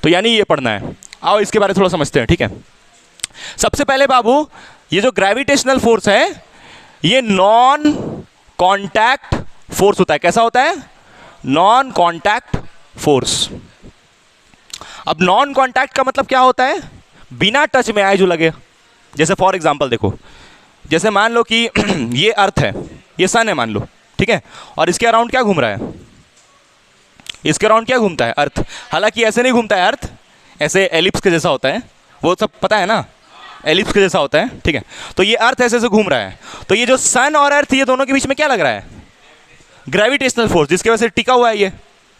तो यानी ये पढ़ना है। आओ इसके बारे में थोड़ा समझते हैं, ठीक है। सबसे पहले बाबू, ये जो ग्रेविटेशनल फोर्स है ये नॉन कॉन्टैक्ट फोर्स होता है। कैसा होता है? Non contact force. अब नॉन कॉन्टैक्ट का मतलब क्या होता है? बिना टच में आए जो लगे। जैसे फॉर एग्जांपल देखो, जैसे मान लो कि ये अर्थ है, ये सन है मान लो, ठीक है, और इसके अराउंड क्या घूम रहा है? इसके अराउंड क्या घूमता है? अर्थ। हालांकि ऐसे नहीं घूमता है अर्थ, ऐसे एलिप्स के जैसा होता है, वो सब पता है ना, एलिप्स के जैसा होता है, ठीक है। तो ये अर्थ ऐसे ऐसे घूम रहा है। तो ये जो सन और अर्थ, ये दोनों के बीच में क्या लग रहा है? ग्रेविटेशनल फोर्स, जिसकी वजह से टिका हुआ है ये,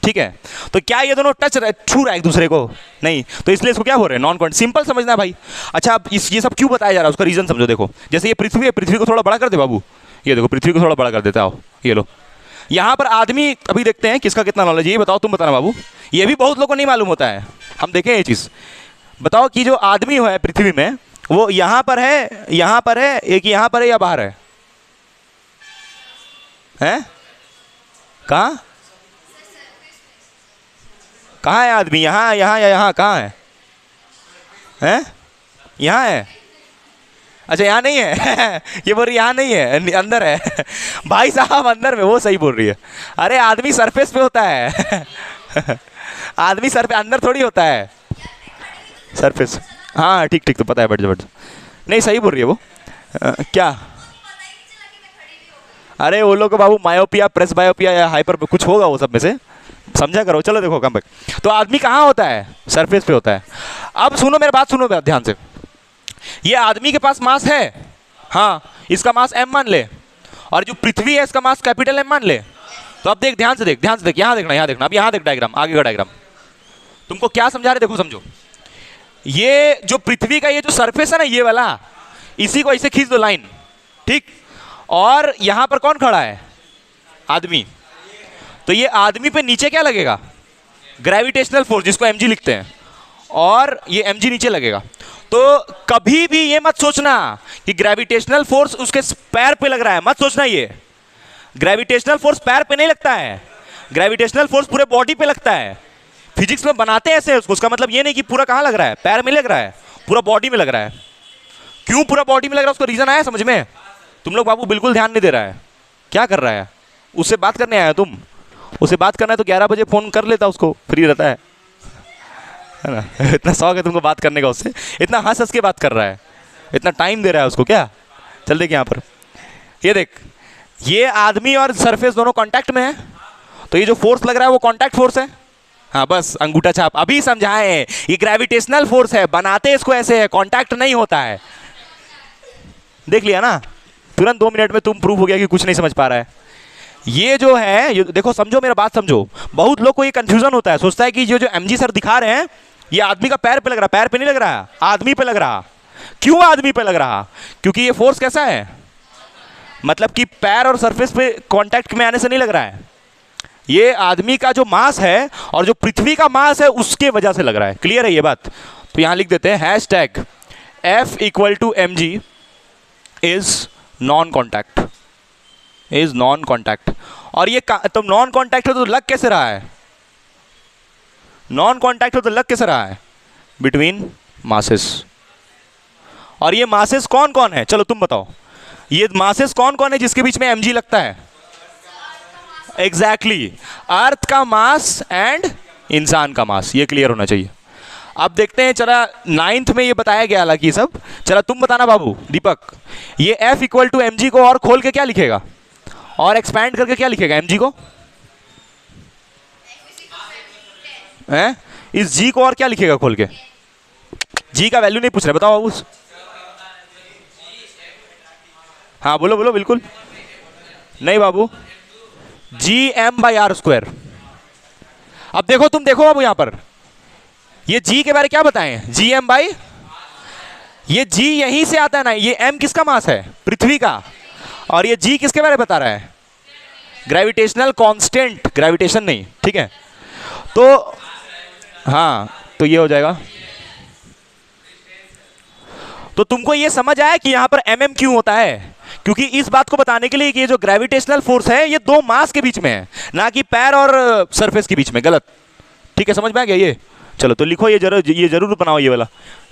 ठीक है। तो क्या ये दोनों छू रहा है एक दूसरे को? नहीं। तो इसलिए इसको क्या बोल रहे हैं? Non contact. सिंपल समझना भाई। अच्छा, अब ये सब क्यों बताया जा रहा है उसका रीजन समझो। देखो, जैसे ये पृथ्वी है, पृथ्वी को थोड़ा बड़ा कर दे बाबू, ये देखो पृथ्वी को थोड़ा बड़ा कर देता हो, ये लो। यहाँ पर आदमी, अभी देखते हैं किसका कितना नॉलेज है, ये बताओ, तुम बताना बाबू। ये भी बहुत लोगों को नहीं मालूम होता है, हम देखें ये चीज़। बताओ कि जो आदमी है पृथ्वी में, वो यहाँ पर है, यहाँ पर है, एक यहाँ पर है या बाहर है? हैं? कहाँ कहाँ है आदमी? यहाँ, यहाँ या यहाँ? कहाँ है? हैं? यहाँ है। अच्छा यहाँ नहीं है ये बोल रही यहाँ नहीं है, अंदर है भाई साहब अंदर में, वो सही बोल रही है। अरे आदमी सरफेस पे होता है आदमी सर पे, अंदर थोड़ी होता है सरफेस। हाँ ठीक ठीक, तो पता है, बैठ जाओ बैठ जाओ। नहीं सही बोल रही है वो। क्या? अरे वो लोग बाबू मायोपिया, प्रेस बायोपिया या हाइपर कुछ होगा वो सब में से, समझा करो। चलो देखो कम बैक, तो आदमी कहाँ होता है? सरफेस पे होता है। अब सुनो मेरी बात, सुनो ध्यान से। ये आदमी के पास मास है, हाँ, इसका मास m मान ले, और जो पृथ्वी है इसका मास कैपिटल M मान ले। तो अब देख, ध्यान से देख, ध्यान से देख, यहाँ देखना, यहाँ देखना। अब यहाँ देख डायग्राम, आगे का डायग्राम। तुमको क्या समझा रहे, देखो समझो। ये जो पृथ्वी का ये जो सरफेस है ना, ये वाला, इसी को ऐसे खींच दो लाइन, ठीक। और यहां पर कौन खड़ा है? आदमी। तो ये आदमी पे नीचे क्या लगेगा? ग्रेविटेशनल फोर्स, जिसको mg लिखते हैं, और ये mg नीचे लगेगा। तो कभी भी ये मत सोचना कि ग्रेविटेशनल फोर्स उसके पैर पे लग रहा है, मत सोचना। ये ग्रेविटेशनल फोर्स पैर पे नहीं लगता है, ग्रेविटेशनल फोर्स पूरे बॉडी पे लगता है। फिजिक्स में बनाते हैं ऐसे उसको, उसका मतलब ये नहीं कि पूरा कहां लग रहा है, पैर में लग रहा है, पूरा बॉडी में लग रहा है। क्यों पूरा बॉडी में लग रहा है, उसका रीजन आया समझ में? तुम लोग बाबू बिल्कुल ध्यान नहीं दे रहा है। क्या कर रहा है? उससे बात करने आया तुम? उससे बात करना है तो 11 बजे फोन कर लेता, उसको फ्री रहता है ना इतना शौक है तुमको बात करने का उससे, इतना हंस हंस के बात कर रहा है, इतना टाइम दे रहा है उसको क्या। चल देख यहाँ पर, ये देख, ये आदमी और सरफेस दोनों कांटेक्ट में है, तो ये जो फोर्स लग रहा है वो कांटेक्ट फोर्स है। हाँ बस अंगूठा छाप, अभी समझाए, ये ग्रेविटेशनल फोर्स है, बनाते इसको ऐसे है, कांटेक्ट नहीं होता है। देख लिया ना, तुरंत 2 मिनट में तुम प्रूफ हो गया कि कुछ नहीं समझ पा रहा है। ये जो है, ये देखो, समझो मेरा बात समझो। बहुत लोग को ये कंफ्यूजन होता है, सोचता है कि ये जो mg सर दिखा रहे हैं ये आदमी का पैर पे लग रहा, पैर पे नहीं लग रहा, आदमी पे लग रहा। क्यों आदमी पे लग रहा? क्योंकि ये फोर्स कैसा है, मतलब कि पैर और सरफेस पे कांटेक्ट में आने से नहीं लग रहा है, ये आदमी का जो मास है और जो पृथ्वी का मास है उसके वजह से लग रहा है। क्लियर है ये बात? तो यहां लिख देते हैं #F = mg is non contact, is non contact. और ये तो नॉन कॉन्टैक्ट हो तो लग कैसे रहा है? नॉन कॉन्टैक्ट हो तो लग कैसे रहा है? Between masses. और ये मासेस कौन कौन है, चलो तुम बताओ, ये मासेस कौन कौन है जिसके बीच में mg लगता है? एग्जैक्टली, अर्थ का मास एंड इंसान का मास, ये क्लियर होना चाहिए। अब देखते हैं, चला 9th में ये बताया गया, हालांकि ये सब। चला तुम बताना बाबू दीपक, ये F = mg को और खोल के क्या लिखेगा, और एक्सपैंड करके क्या लिखेगा mg को? हैं? इस g को और क्या लिखेगा खोल के? g का वैल्यू नहीं पूछ रहे, बताओ बाबू। हाँ बोलो बोलो, बिल्कुल नहीं बाबू, Gm/r²। अब देखो, तुम देखो बाबू यहां पर, ये g के बारे क्या बताएं? Gm, ये g यहीं से आता है ना, ये m किसका मास है? पृथ्वी का। और ये g किसके बारे में बता रहा है? ग्रेविटेशनल कांस्टेंट, ग्रेविटेशन नहीं, ठीक है। तो हाँ, तो ये हो जाएगा। तो तुमको ये समझ आया कि यहां पर mm क्यों होता है? क्योंकि इस बात को बताने के लिए कि ये जो ग्रेविटेशनल फोर्स है ये दो मास के बीच में है, ना कि पैर और सरफेस के बीच में। गलत, ठीक है, समझ में आ गया ये? चलो तो लिखो, ये जरूर बनाओ, ये वाला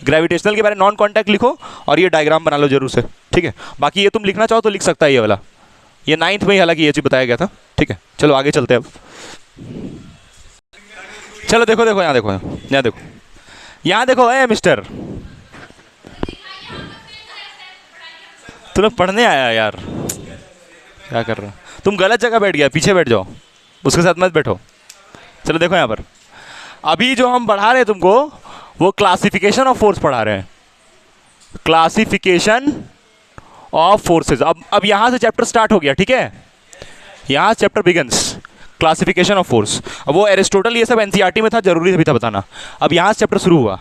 ग्रेविटेशनल के बारे में नॉन कॉन्टैक्ट लिखो, और ये डायग्राम बना लो जरूर से, ठीक है। बाकी ये तुम लिखना चाहो तो लिख सकता है, ये वाला, ये 9th में ही हालांकि ये चीज बताया गया था, ठीक है। चलो आगे चलते हैं अब। चलो देखो देखो, यहाँ देखो, यहाँ देखो, यहाँ देखो, ए मिस्टर, तू लोग पढ़ने आया यार, क्या कर रहा? तुम गलत जगह बैठ गया, पीछे बैठ जाओ, उसके साथ मत बैठो। चलो देखो यहाँ पर, अभी जो हम पढ़ा रहे हैं तुमको, वो क्लासिफिकेशन ऑफ फोर्स पढ़ा रहे हैं, क्लासिफिकेशन ऑफ फोर्सेस। अब यहाँ से चैप्टर स्टार्ट हो गया, ठीक है, यहाँ chapter begins, classification of force. अब वो एरिस्टोटल ये सब एनसीईआरटी में था, जरूरी भी था बताना। अब यहाँ से चैप्टर शुरू हुआ।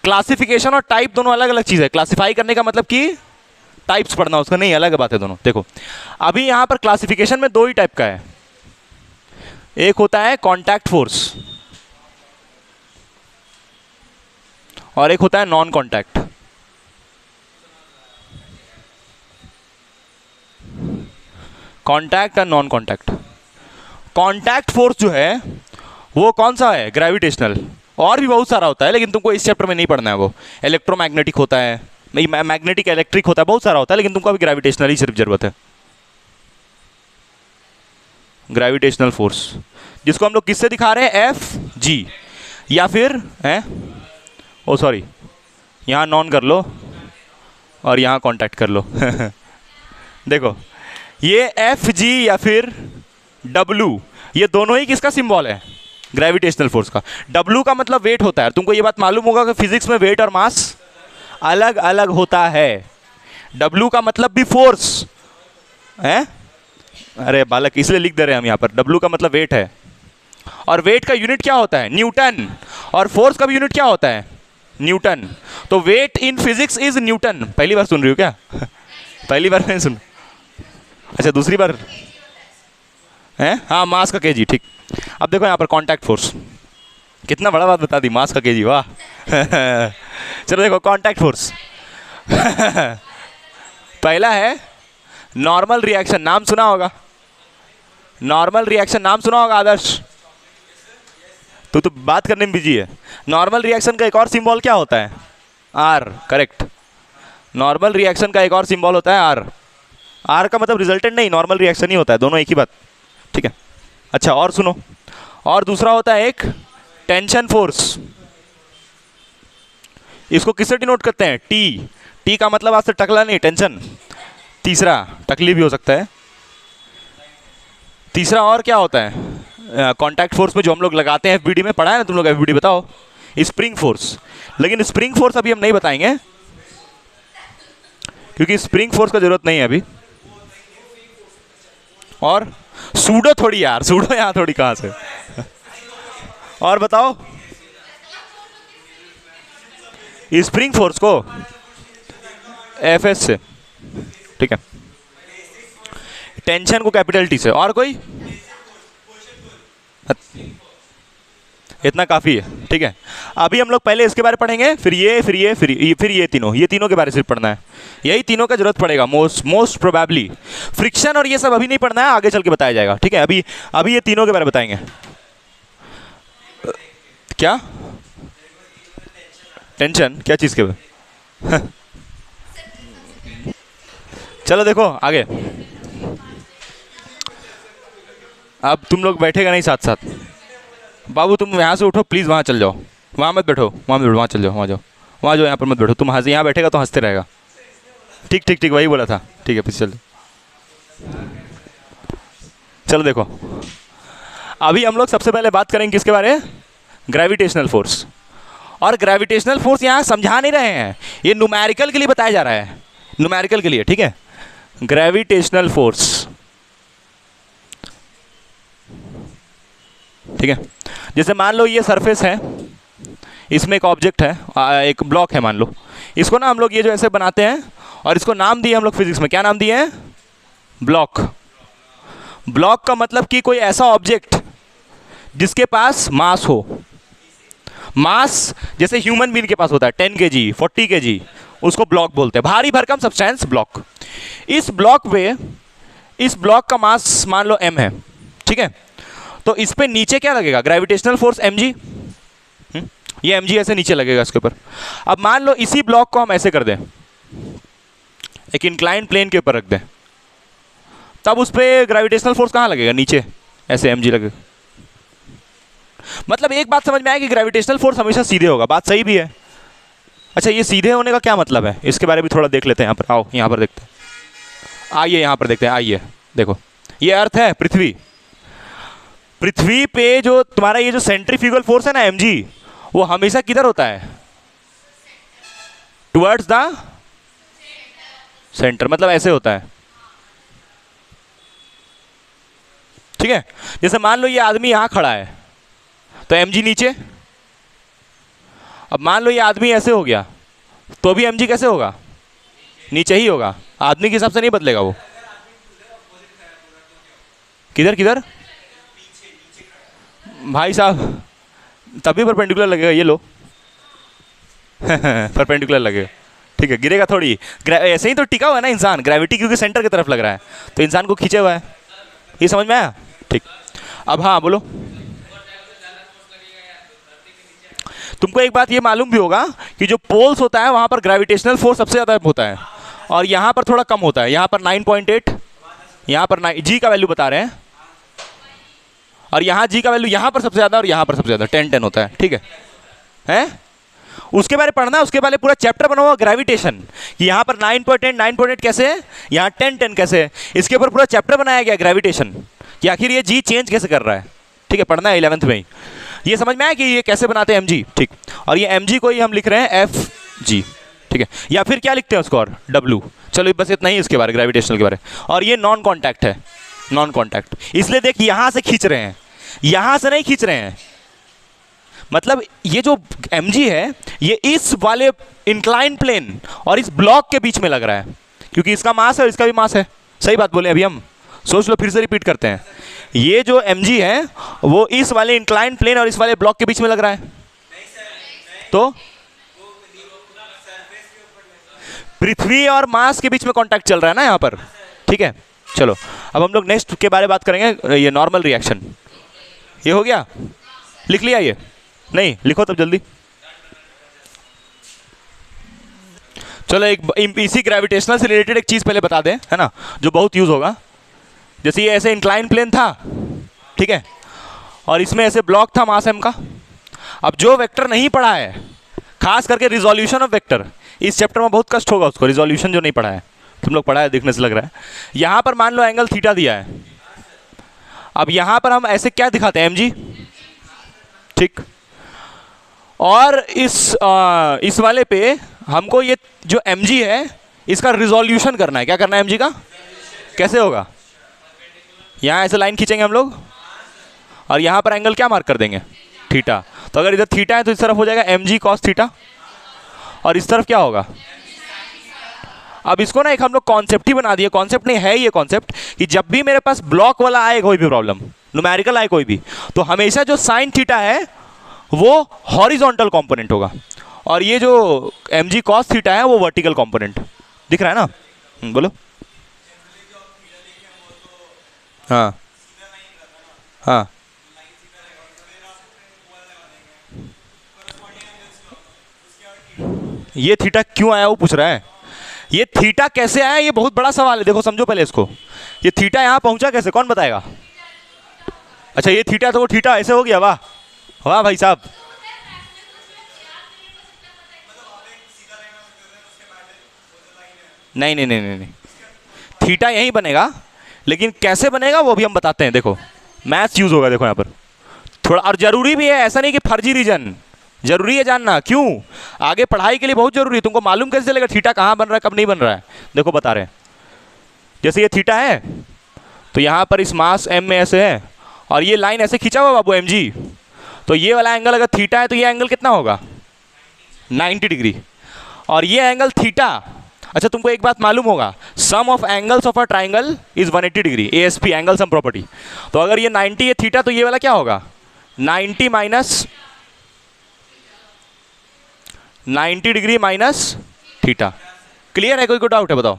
क्लासिफिकेशन और टाइप दोनों अलग अलग चीज़ है। क्लासिफाई करने का मतलब कि टाइप्स पढ़ना, उसका नहीं, अलग बात है दोनों। देखो अभी यहाँ पर क्लासिफिकेशन में दो ही टाइप का है, एक होता है कॉन्टैक्ट फोर्स और एक होता है नॉन कॉन्टैक्ट। कॉन्टैक्ट और नॉन कॉन्टैक्ट। कॉन्टैक्ट फोर्स जो है वो कौन सा है? ग्रेविटेशनल। और भी बहुत सारा होता है, लेकिन तुमको इस चैप्टर में नहीं पढ़ना है। वो इलेक्ट्रोमैग्नेटिक होता है, मैग्नेटिक इलेक्ट्रिक होता है, बहुत सारा होता है, लेकिन तुमको अभी ग्रेविटेशनल ही सिर्फ जरूरत है। ग्रेविटेशनल फोर्स जिसको हम लोग किससे दिखा रहे हैं, एफ जी, या फिर है, ओ सॉरी, यहाँ नॉन कर लो और यहाँ कांटेक्ट कर लो देखो ये एफ जी या फिर डब्लू, ये दोनों ही किसका सिंबल है, ग्रेविटेशनल फोर्स का। डब्लू का मतलब वेट होता है, तुमको ये बात मालूम होगा कि फिजिक्स में वेट और मास अलग अलग होता है। डब्लू का मतलब भी फोर्स है, अरे बालक इसलिए लिख दे रहे हैं हम यहाँ पर, डब्लू का मतलब वेट है, और वेट का यूनिट क्या होता है, न्यूटन, और फोर्स का भी यूनिट क्या होता है, न्यूटन। तो weight in physics is Newton. पहली बार सुन रही हो क्या पहली बार नहीं सुन, अच्छा दूसरी बार है, हाँ मास का केजी, ठीक। अब देखो यहाँ पर कांटेक्ट फोर्स, कितना बड़ा बात बता दी, मास का केजी, वाह चलो देखो कांटेक्ट फोर्स पहला है नॉर्मल रिएक्शन, नाम सुना होगा, नॉर्मल रिएक्शन नाम सुना होगा आदर्श, तो बात करने में बिजी है। नॉर्मल रिएक्शन का एक और सिंबल क्या होता है, आर, करेक्ट। नॉर्मल रिएक्शन का एक और सिंबल होता है आर। आर का मतलब रिजल्टेंट नहीं, नॉर्मल रिएक्शन ही होता है, दोनों एक ही बात, ठीक है। अच्छा और सुनो, और दूसरा होता है एक टेंशन फोर्स, इसको किससे डिनोट करते हैं, टी। टी का मतलब आपसे टकला नहीं, टेंशन। तीसरा टकली भी हो सकता है। तीसरा और क्या होता है कांटेक्ट फोर्स में जो हम लोग लगाते हैं, एफबीडी में पढ़ा है ना तुम लोग, एफबीडी बताओ, स्प्रिंग फोर्स। लेकिन स्प्रिंग फोर्स अभी हम नहीं बताएंगे क्योंकि स्प्रिंग फोर्स का जरूरत नहीं है अभी। और सूडो थोड़ी यार, सूडो यहाँ थोड़ी कहाँ से और बताओ स्प्रिंग फोर्स को एफएस से, ठीक है। टेंशन को कैपिटल टी से, और कोई, इतना काफ़ी है, ठीक है। अभी हम लोग पहले इसके बारे में पढ़ेंगे, फिर ये फिर ये फिर ये तीनों के बारे में सिर्फ पढ़ना है, यही तीनों का जरूरत पड़ेगा मोस्ट प्रोबेबली। फ्रिक्शन और ये सब अभी नहीं पढ़ना है, आगे चल के बताया जाएगा, ठीक है। अभी ये तीनों के बारे में बताएंगे। क्या टेंशन, क्या चीज़ के बारे चलो देखो आगे, अब तुम लोग बैठेगा नहीं साथ साथ, बाबू तुम यहाँ से उठो प्लीज़, वहाँ चल जाओ, वहाँ मत बैठो, वहाँ मत बैठो, वहाँ चल जाओ, वहाँ जाओ, यहाँ पर मत बैठो, तुम यहाँ बैठेगा तो हंसते रहेगा, ठीक ठीक ठीक, वही बोला था, ठीक है। फिर चलो देखो, अभी हम लोग सबसे पहले बात करेंगे किसके बारे में, ग्रेविटेशनल फोर्स। और ग्रेविटेशनल फोर्स यहाँ समझा नहीं रहे हैं, ये न्यूमेरिकल के लिए बताया जा रहा है, न्यूमेरिकल के लिए, ठीक है। ग्रेविटेशनल फोर्स, ठीक है। जैसे मान लो ये सरफेस है, इसमें एक ऑब्जेक्ट है, एक ब्लॉक है मान लो, इसको ना हम लोग ये जो ऐसे बनाते हैं, और इसको नाम दिए हम लोग फिजिक्स में, क्या नाम दिए हैं, ब्लॉक। ब्लॉक का मतलब कि कोई ऐसा ऑब्जेक्ट जिसके पास मास हो, मास जैसे ह्यूमन बीइंग के पास होता है 10 kg 40 kg, उसको ब्लॉक बोलते हैं, भारी भरकम सब्सटेंस ब्लॉक। इस ब्लॉक का मास मान लो m है, ठीक है। तो इस पे नीचे क्या लगेगा, ग्रेविटेशनल फोर्स mg, ये mg ऐसे नीचे लगेगा इसके ऊपर। अब मान लो इसी ब्लॉक को हम ऐसे कर दें, एक इंक्लाइंड प्लेन के ऊपर रख दें, तब उस पे ग्रेविटेशनल फोर्स कहाँ लगेगा, नीचे, ऐसे mg लगेगा। मतलब एक बात समझ में आया कि ग्रेविटेशनल फोर्स हमेशा सीधे होगा, बात सही भी है। अच्छा ये सीधे होने का क्या मतलब है, इसके बारे में थोड़ा देख लेते हैं। यहाँ पर आओ, यहाँ पर देखते हैं, आइए यहाँ पर देखते हैं, आइए देखो, ये अर्थ है, पृथ्वी पे जो तुम्हारा ये जो सेंट्रीफ्यूगल फोर्स है ना mg, वो हमेशा किधर होता है, टुवर्ड्स द सेंटर, मतलब ऐसे होता है, ठीक है। जैसे मान लो ये आदमी यहाँ खड़ा है तो mg नीचे, अब मान लो ये आदमी ऐसे हो गया तो भी mg कैसे होगा, नीचे ही होगा, आदमी के हिसाब से नहीं बदलेगा वो। किधर किधर भाई साहब, तभी परपेंडिकुलर लगेगा, ये लो परपेंडिकुलर लगेगा, ठीक है, गिरेगा थोड़ी। ऐसे ही तो टिका हुआ है ना इंसान, ग्रेविटी क्योंकि सेंटर की तरफ लग रहा है तो इंसान को खींचे हुआ है, ये समझ में आया, ठीक। अब हाँ बोलो, तुमको एक बात ये मालूम भी होगा कि जो पोल्स होता है वहां पर ग्रेविटेशनल फोर्स सबसे ज़्यादा होता है और यहाँ पर थोड़ा कम होता है। यहाँ पर 9.8, यहाँ पर जी का वैल्यू बता रहे हैं, और यहाँ जी का वैल्यू यहाँ पर सबसे ज़्यादा और यहाँ पर सबसे ज़्यादा 10 होता है। ठीक है, हैं? उसके बारे में पढ़ना है, उसके बारे में पूरा चैप्टर बना हुआ ग्रेविटेशन कि यहाँ पर 9.8 कैसे है, यहाँ 10 कैसे है, इसके ऊपर पूरा चैप्टर बनाया गया ग्रेविटेशन कि आखिर ये जी चेंज कैसे कर रहा है। ठीक है, पढ़ना है 11th में ही। ये समझ में आया कि ये कैसे बनाते हैं mg। ठीक, और ये mg को ही हम लिख रहे हैं fg। ठीक है, या फिर क्या लिखते हैं उसको और w। चलो बस इतना ही इसके बारे, ग्रेविटेशनल के बारे। और ये नॉन कॉन्टैक्ट है, नॉन कॉन्टैक्ट, इसलिए देख यहाँ से खींच रहे हैं, यहाँ से नहीं खींच रहे हैं। मतलब ये जो mg है ये इस वाले इंक्लाइन प्लेन और इस ब्लॉक के बीच में लग रहा है, क्योंकि इसका मास है और इसका भी मास है। सही बात बोले अभी हम, सोच लो, फिर से रिपीट करते हैं। ये जो mg है वो इस वाले इंक्लाइन प्लेन और इस वाले ब्लॉक के बीच में लग रहा है। तो पृथ्वी और मास के बीच में कांटेक्ट चल रहा है ना यहाँ पर। ठीक है, चलो अब हम लोग नेक्स्ट के बारे में बात करेंगे, ये नॉर्मल रिएक्शन। ये हो गया, लिख लिया? ये नहीं लिखो तब जल्दी। चलो एक इसी ग्रेविटेशनल से रिलेटेड एक चीज़ पहले बता दें, है ना, जो बहुत यूज़ होगा। जैसे ये ऐसे इंक्लाइन प्लेन था, ठीक है, और इसमें ऐसे ब्लॉक था मास m का। अब जो वेक्टर नहीं पढ़ा है, खास करके रिजोल्यूशन ऑफ वेक्टर, इस चैप्टर में बहुत कष्ट होगा उसको, रिजोल्यूशन जो नहीं पढ़ा है। तुम लोग पढ़ा है, देखने से लग रहा है। यहाँ पर मान लो एंगल थीटा दिया है, अब यहाँ पर हम ऐसे क्या दिखाते हैं mg, ठीक, और इस वाले पे हमको ये जो mg है इसका रिजोल्यूशन करना है। क्या करना है mg का? कैसे होगा? यहाँ ऐसे लाइन खींचेंगे हम लोग और यहाँ पर एंगल क्या मार्क कर देंगे? थीटा। तो अगर इधर थीटा है तो इस तरफ हो जाएगा mg cos थीटा, और इस तरफ क्या होगा? अब इसको ना एक हम लोग कॉन्सेप्ट ही बना दिए, कॉन्सेप्ट नहीं है ये कॉन्सेप्ट, कि जब भी मेरे पास ब्लॉक वाला आए कोई भी प्रॉब्लम, न्यूमेरिकल आए कोई भी, तो हमेशा जो साइन थीटा है वो हॉरिजॉन्टल कंपोनेंट होगा और ये जो mg cos थीटा है वो वर्टिकल कंपोनेंट। दिख रहा है ना? बोलो। हाँ हाँ, ये थीटा क्यों आया वो पूछ रहा है। ये थीटा कैसे आया ये बहुत बड़ा सवाल है। देखो समझो पहले इसको, ये थीटा यहां पहुंचा कैसे, कौन बताएगा? अच्छा ये थीटा, तो वो थीटा ऐसे हो गया। वाह वाह भाई साहब। नहीं नहीं नहीं नहीं, थीटा यहीं बनेगा, लेकिन कैसे बनेगा वो भी हम बताते हैं। देखो मैथ्स यूज होगा, देखो यहाँ पर थोड़ा, और जरूरी भी है, ऐसा नहीं कि फर्जी रीजन, जरूरी है जानना। क्यों? आगे पढ़ाई के लिए बहुत जरूरी है। तुमको मालूम कैसे चलेगा थीटा कहाँ बन रहा है, कब नहीं बन रहा है? देखो बता रहे हैं, जैसे ये थीटा है तो यहाँ पर इस मास m में ऐसे है और ये लाइन ऐसे खींचा हुआ बाबू mg, तो ये वाला एंगल अगर थीटा है तो ये एंगल कितना होगा? 90 डिग्री। और ये एंगल थीटा, अच्छा तुमको एक बात मालूम होगा, sum of angles of a triangle is 180 degree, ASP angle sum property. तो अगर ये 90 है थीटा, तो ये वाला क्या होगा? 90 minus 90 degree minus theta. Clear है? कोई डाउट है बताओ?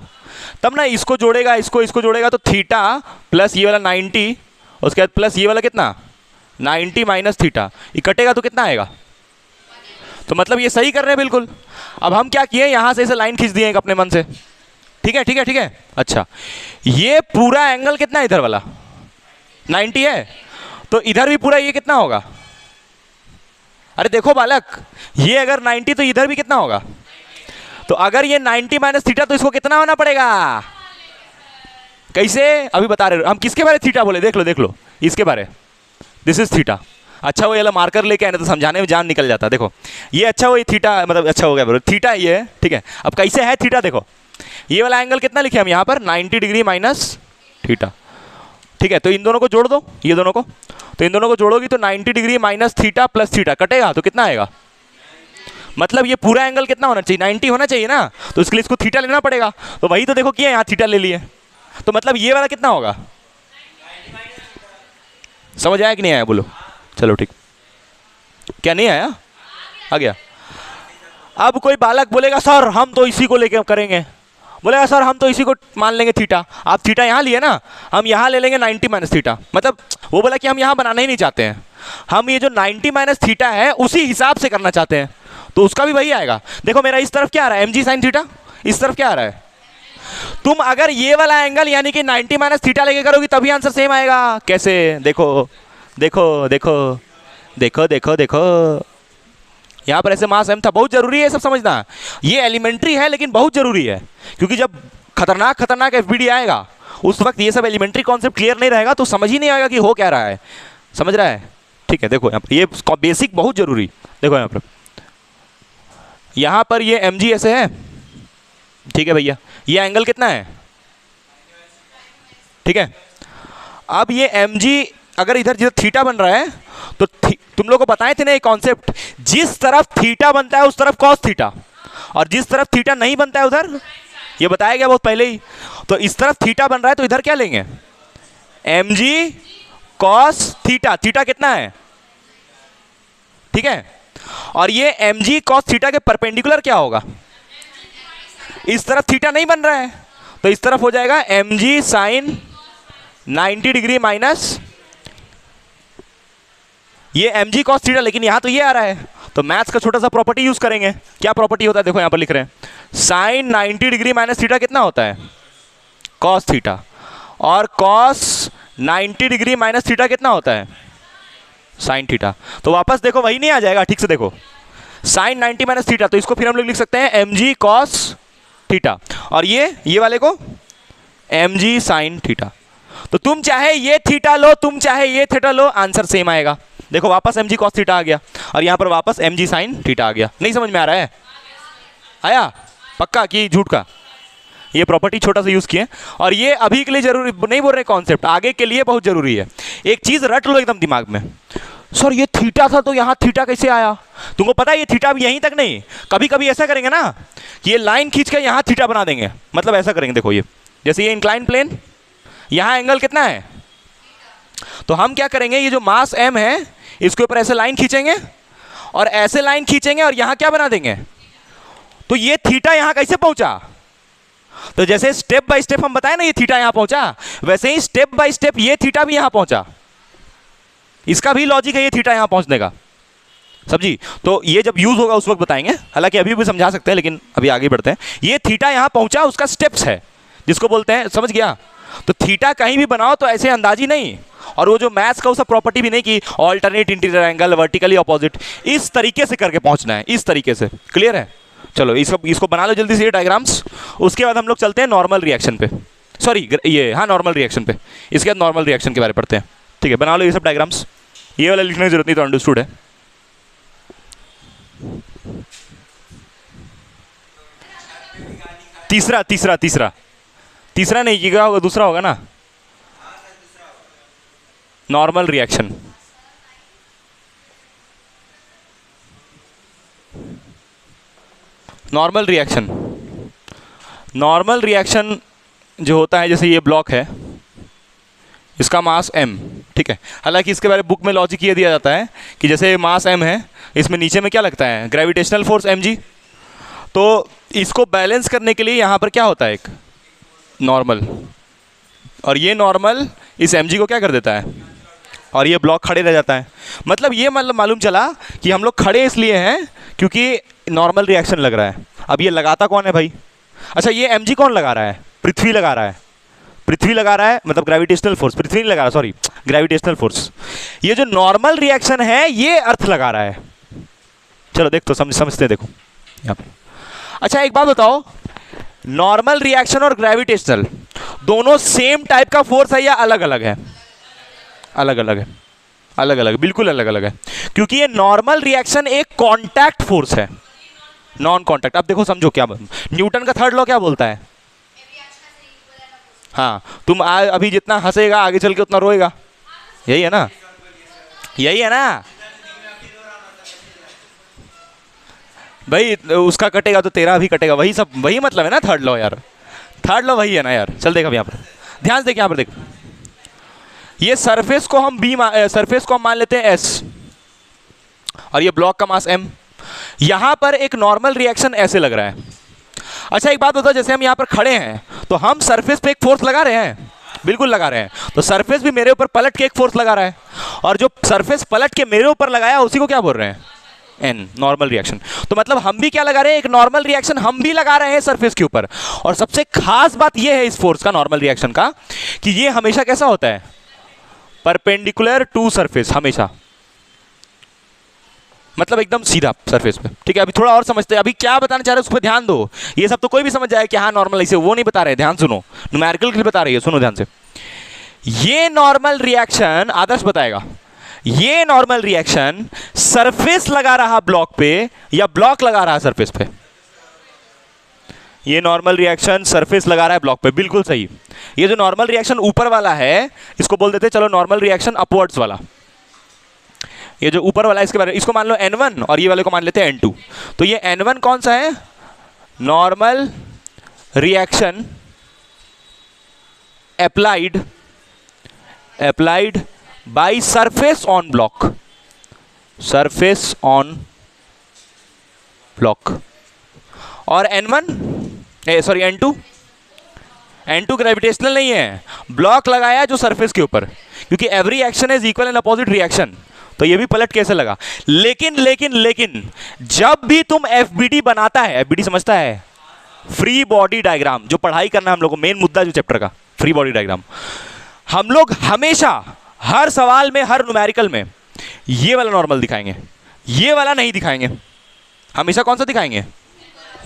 तब ना इसको जोड़ेगा, इसको जोड़ेगा तो थीटा प्लस ये वाला 90, उसके बाद प्लस ये वाला कितना 90 माइनस थीटा, ये कटेगा तो कितना आएगा? तो मतलब ये सही कर रहे हैं बिल्कुल। अब हम क्या किए, यहाँ से ऐसे लाइन खींच दिए अपने मन से। ठीक है ठीक है ठीक है। अच्छा ये पूरा एंगल कितना है इधर वाला? 90 है, तो इधर भी पूरा ये कितना होगा? अरे देखो बालक, ये अगर 90 तो इधर भी कितना होगा? तो अगर ये 90 माइनस थीटा तो इसको कितना होना पड़ेगा? कैसे अभी बता रहे हम, किसके बारे थीटा बोले? देख लो इसके बारे, दिस इज थीटा। अच्छा वो ये मार्कर लेके आने तो समझाने में जान निकल जाता। देखो ये अच्छा वो ये थीटा, मतलब अच्छा हो गया बरो, थीटा ये है। ठीक है, अब कैसे है थीटा? देखो ये वाला एंगल कितना लिखे हम यहाँ पर? 90 डिग्री माइनस थीटा। ठीक है, तो इन दोनों को जोड़ दो, ये दोनों को, तो इन दोनों को जोड़ोगी तो 90 degree minus theta plus theta कटेगा तो कितना आएगा? मतलब ये पूरा एंगल कितना होना चाहिए? 90 होना चाहिए ना, तो इसके लिए इसको थीटा लेना पड़ेगा। तो वही तो देखो किया, यहाँ थीटा ले लिए, तो मतलब ये वाला कितना होगा? समझ आया कि नहीं आया? बोलो। चलो ठीक, क्या नहीं आया? आ गया। अब कोई बालक बोलेगा सर हम तो इसी को लेके करेंगे, बोलेगा सर हम तो इसी को मान लेंगे थीटा। आप थीटा यहाँ लिए ना, हम यहाँ ले लेंगे 90 माइनस थीटा। मतलब वो बोला कि हम यहाँ बनाना ही नहीं चाहते हैं, हम ये जो 90 माइनस थीटा है उसी हिसाब से करना चाहते हैं, तो उसका भी वही आएगा। देखो मेरा इस तरफ क्या आ रहा है, mg साइन थीटा, इस तरफ क्या आ रहा है। तुम अगर ये वाला एंगल यानी कि 90 माइनस थीटा लेके करोगी तभी आंसर सेम आएगा। कैसे, देखो देखो देखो देखो देखो देखो, यहाँ पर ऐसे मास m था। बहुत जरूरी है सब समझना, ये एलिमेंट्री है लेकिन बहुत जरूरी है, क्योंकि जब खतरनाक खतरनाक एफबीडी आएगा उस वक्त ये सब एलिमेंट्री कॉन्सेप्ट क्लियर नहीं रहेगा तो समझ ही नहीं आएगा कि हो क्या रहा है। समझ रहा है, ठीक है। देखो यहाँ पर ये बेसिक बहुत जरूरी। देखो यहाँ पर ये mg ऐसे है, ठीक है भैया, ये एंगल कितना है, ठीक है। अब ये mg अगर इधर जिधर थीटा बन रहा है तो तुम लोग को बताए थे ना ये कॉन्सेप्ट, जिस तरफ थीटा बनता है उस तरफ कॉस थीटा, और जिस तरफ थीटा नहीं बनता है उधर, ये बताया गया बहुत पहले ही। तो इस तरफ थीटा बन रहा है तो इधर क्या लेंगे, mg cos थीटा, थीटा कितना है, ठीक है। और ये mg cos थीटा के परपेंडिकुलर क्या होगा, इस तरफ थीटा नहीं बन रहा है तो इस तरफ हो जाएगा mg साइन 90 डिग्री माइनस ये mg cos थीटा, लेकिन यहां तो ये आ रहा है तो मैथ्स का छोटा सा प्रॉपर्टी यूज करेंगे। क्या प्रॉपर्टी होता है, देखो यहां पर लिख रहे हैं, साइन 90 डिग्री माइनस थीटा कितना होता है, cos थीटा, और cos 90 डिग्री माइनस थीटा कितना होता है, साइन थीटा। तो वापस देखो वही नहीं आ जाएगा, ठीक से देखो, साइन 90 माइनस थीटा, तो इसको फिर हम लोग लिख सकते हैं mg cos थीटा, और ये वाले को mg साइन थीटा। तो तुम चाहे ये थीटा लो, तुम चाहे ये थीटा लो, आंसर सेम आएगा। देखो वापस mg cos थीटा आ गया और यहां पर वापस mg साइन थीटा आ गया। नहीं समझ में आ रहा है, आया पक्का कि झूठ का, ये प्रॉपर्टी छोटा सा यूज किए, और ये अभी के लिए जरूरी नहीं बोल रहे, कॉन्सेप्ट आगे के लिए बहुत जरूरी है। एक चीज रट लो एकदम दिमाग में, सर ये थीटा था तो यहाँ थीटा कैसे आया, तुमको पता है ये थीटा भी यहीं तक नहीं, कभी कभी ऐसा करेंगे ना कि ये लाइन खींच के यहाँ थीटा बना देंगे, मतलब ऐसा करेंगे, देखो ये जैसे ये इंक्लाइन प्लेन, यहाँ एंगल कितना है, तो हम क्या करेंगे, ये जो मास m है इसके ऊपर ऐसे लाइन खींचेंगे और ऐसे लाइन खींचेंगे और यहाँ क्या बना देंगे, तो ये थीटा यहाँ कैसे पहुंचा, तो जैसे स्टेप बाय स्टेप हम बताए ना ये थीटा यहाँ पहुंचा, वैसे ही स्टेप बाय स्टेप ये थीटा भी यहाँ पहुंचा, इसका भी लॉजिक है ये थीटा यहाँ पहुंचने का, समझी। तो ये जब यूज होगा उस वक्त बताएंगे, हालांकि अभी भी समझा सकते हैं लेकिन अभी आगे बढ़ते हैं। ये थीटा यहाँ पहुंचा, उसका स्टेप्स है जिसको बोलते हैं, समझ गया। तो थीटा कहीं भी बनाओ तो ऐसे अंदाजी नहीं, और वो जो मैथ्स का उसका प्रॉपर्टी भी नहीं कि alternate interior angle, vertically opposite, इस तरीके से करके पहुंचना है, इस तरीके से। क्लियर है, चलो इसको बना लो जल्दी से ये डायग्राम्स, उसके बाद हम लोग चलते हैं नॉर्मल रिएक्शन पे, सॉरी ये हाँ नॉर्मल रिएक्शन पे, इसके बाद नॉर्मल रिएक्शन के बारे में पढ़ते हैं, ठीक है। बना लो ये सब डायग्राम्स, ये वाला लिखने की जरूरत नहीं, तो अंडरस्टूड है। तीसरा तीसरा तीसरा तीसरा नहीं कीजिएगा, होगा दूसरा होगा ना, normal reaction. Normal reaction, normal reaction जो होता है, जैसे ये ब्लॉक है, इसका मास m, ठीक है। हालांकि इसके बारे में बुक में लॉजिक ये दिया जाता है कि जैसे मास m है, इसमें नीचे में क्या लगता है, ग्रेविटेशनल फोर्स mg, तो इसको बैलेंस करने के लिए यहाँ पर क्या होता है, एक नॉर्मल, और ये नॉर्मल इस mg को क्या कर देता है, और ये ब्लॉक खड़े रह जाता है। मतलब ये मतलब मालूम चला कि हम लोग खड़े इसलिए हैं क्योंकि नॉर्मल रिएक्शन लग रहा है। अब ये लगाता कौन है भाई, अच्छा ये mg कौन लगा रहा है, पृथ्वी लगा रहा है, पृथ्वी लगा रहा है, मतलब ग्रेविटेशनल फोर्स, पृथ्वी नहीं लगा रहा, सॉरी ग्रेविटेशनल फोर्स। ये जो नॉर्मल रिएक्शन है ये अर्थ लगा रहा है। चलो देख तो समझते हैं, देखो यहाँ पर। अच्छा एक बात बताओ, नॉर्मल रिएक्शन और ग्रेविटेशनल दोनों सेम टाइप का फोर्स है या अलग अलग है, अलग अलग है, अलग अलग, बिल्कुल अलग अलग है, क्योंकि ये नॉर्मल रिएक्शन एक कांटेक्ट फोर्स है, नॉन कांटेक्ट। अब देखो समझो क्या, न्यूटन का थर्ड लॉ क्या बोलता है, हाँ तुम अभी जितना हंसेगा आगे चल के उतना रोएगा, यही है ना, यही है ना भाई, उसका कटेगा तो तेरा भी कटेगा, वही सब, वही मतलब है ना थर्ड लॉ यार, थर्ड लॉ वही है ना यार। चल देख अब यहाँ पर ध्यान से देख, यहाँ पर देख, ये सरफेस को हम सरफेस को हम मान लेते हैं s, और ये ब्लॉक का मास m, यहाँ पर एक नॉर्मल रिएक्शन ऐसे लग रहा है। अच्छा एक बात बताओ, जैसे हम यहाँ पर खड़े हैं तो हम सरफेस पे एक फोर्स लगा रहे हैं, बिल्कुल लगा रहे हैं। तो सरफेस भी मेरे ऊपर पलट के एक फोर्स लगा रहा है, और जो सरफेस पलट के मेरे ऊपर लगाया उसी को क्या बोल रहे हैं, एन, नॉर्मल रिएक्शन। तो मतलब हम भी क्या लगा रहे हैं, एक नॉर्मल रिएक्शन हम भी लगा रहे हैं सरफेस के ऊपर। और सबसे खास बात यह है इस फोर्स का, नॉर्मल रिएक्शन का, कि ये हमेशा कैसा होता है, परपेंडिकुलर टू सरफेस, हमेशा, मतलब एकदम सीधा सरफेस पे। ठीक है, अभी थोड़ा और समझते हैं, अभी क्या बताना चाह रहे हैं उस पर ध्यान दो। ये सब तो कोई भी समझ जाए कि हाँ नॉर्मल ऐसे, वो नहीं बता रहे, ध्यान सुनो, न्यूमेरिकल के लिए बता रही है, सुनो ध्यान से। ये नॉर्मल रिएक्शन आदर्श बताएगा, ये नॉर्मल रिएक्शन सरफेस लगा रहा ब्लॉक पे या ब्लॉक लगा रहा सरफेस पे? ये नॉर्मल रिएक्शन सरफेस लगा रहा है ब्लॉक पे, बिल्कुल सही। ये जो नॉर्मल रिएक्शन ऊपर वाला है इसको बोल देते हैं, चलो नॉर्मल रिएक्शन अपवर्ड्स वाला। ये जो ऊपर वाला है इसके बारे में, इसको मान लो n1 और ये वाले को मान लेते हैं n2। तो ये n1 कौन सा है, normal reaction applied by surface on block, surface on block. और n2 ग्रेविटेशनल नहीं है, ब्लॉक लगाया जो सरफेस के ऊपर, क्योंकि every action is equal and opposite reaction. तो ये भी पलट कैसे लगा। लेकिन जब भी तुम एफबीडी बनाता है, एफबीडी समझता है, फ्री बॉडी डायग्राम, जो पढ़ाई करना हम लोग को मेन मुद्दा जो चैप्टर का, फ्री बॉडी डायग्राम, हम लोग हमेशा हर सवाल में, हर न्यूमेरिकल में ये वाला नॉर्मल दिखाएंगे, ये वाला नहीं दिखाएंगे। हमेशा कौन सा दिखाएंगे,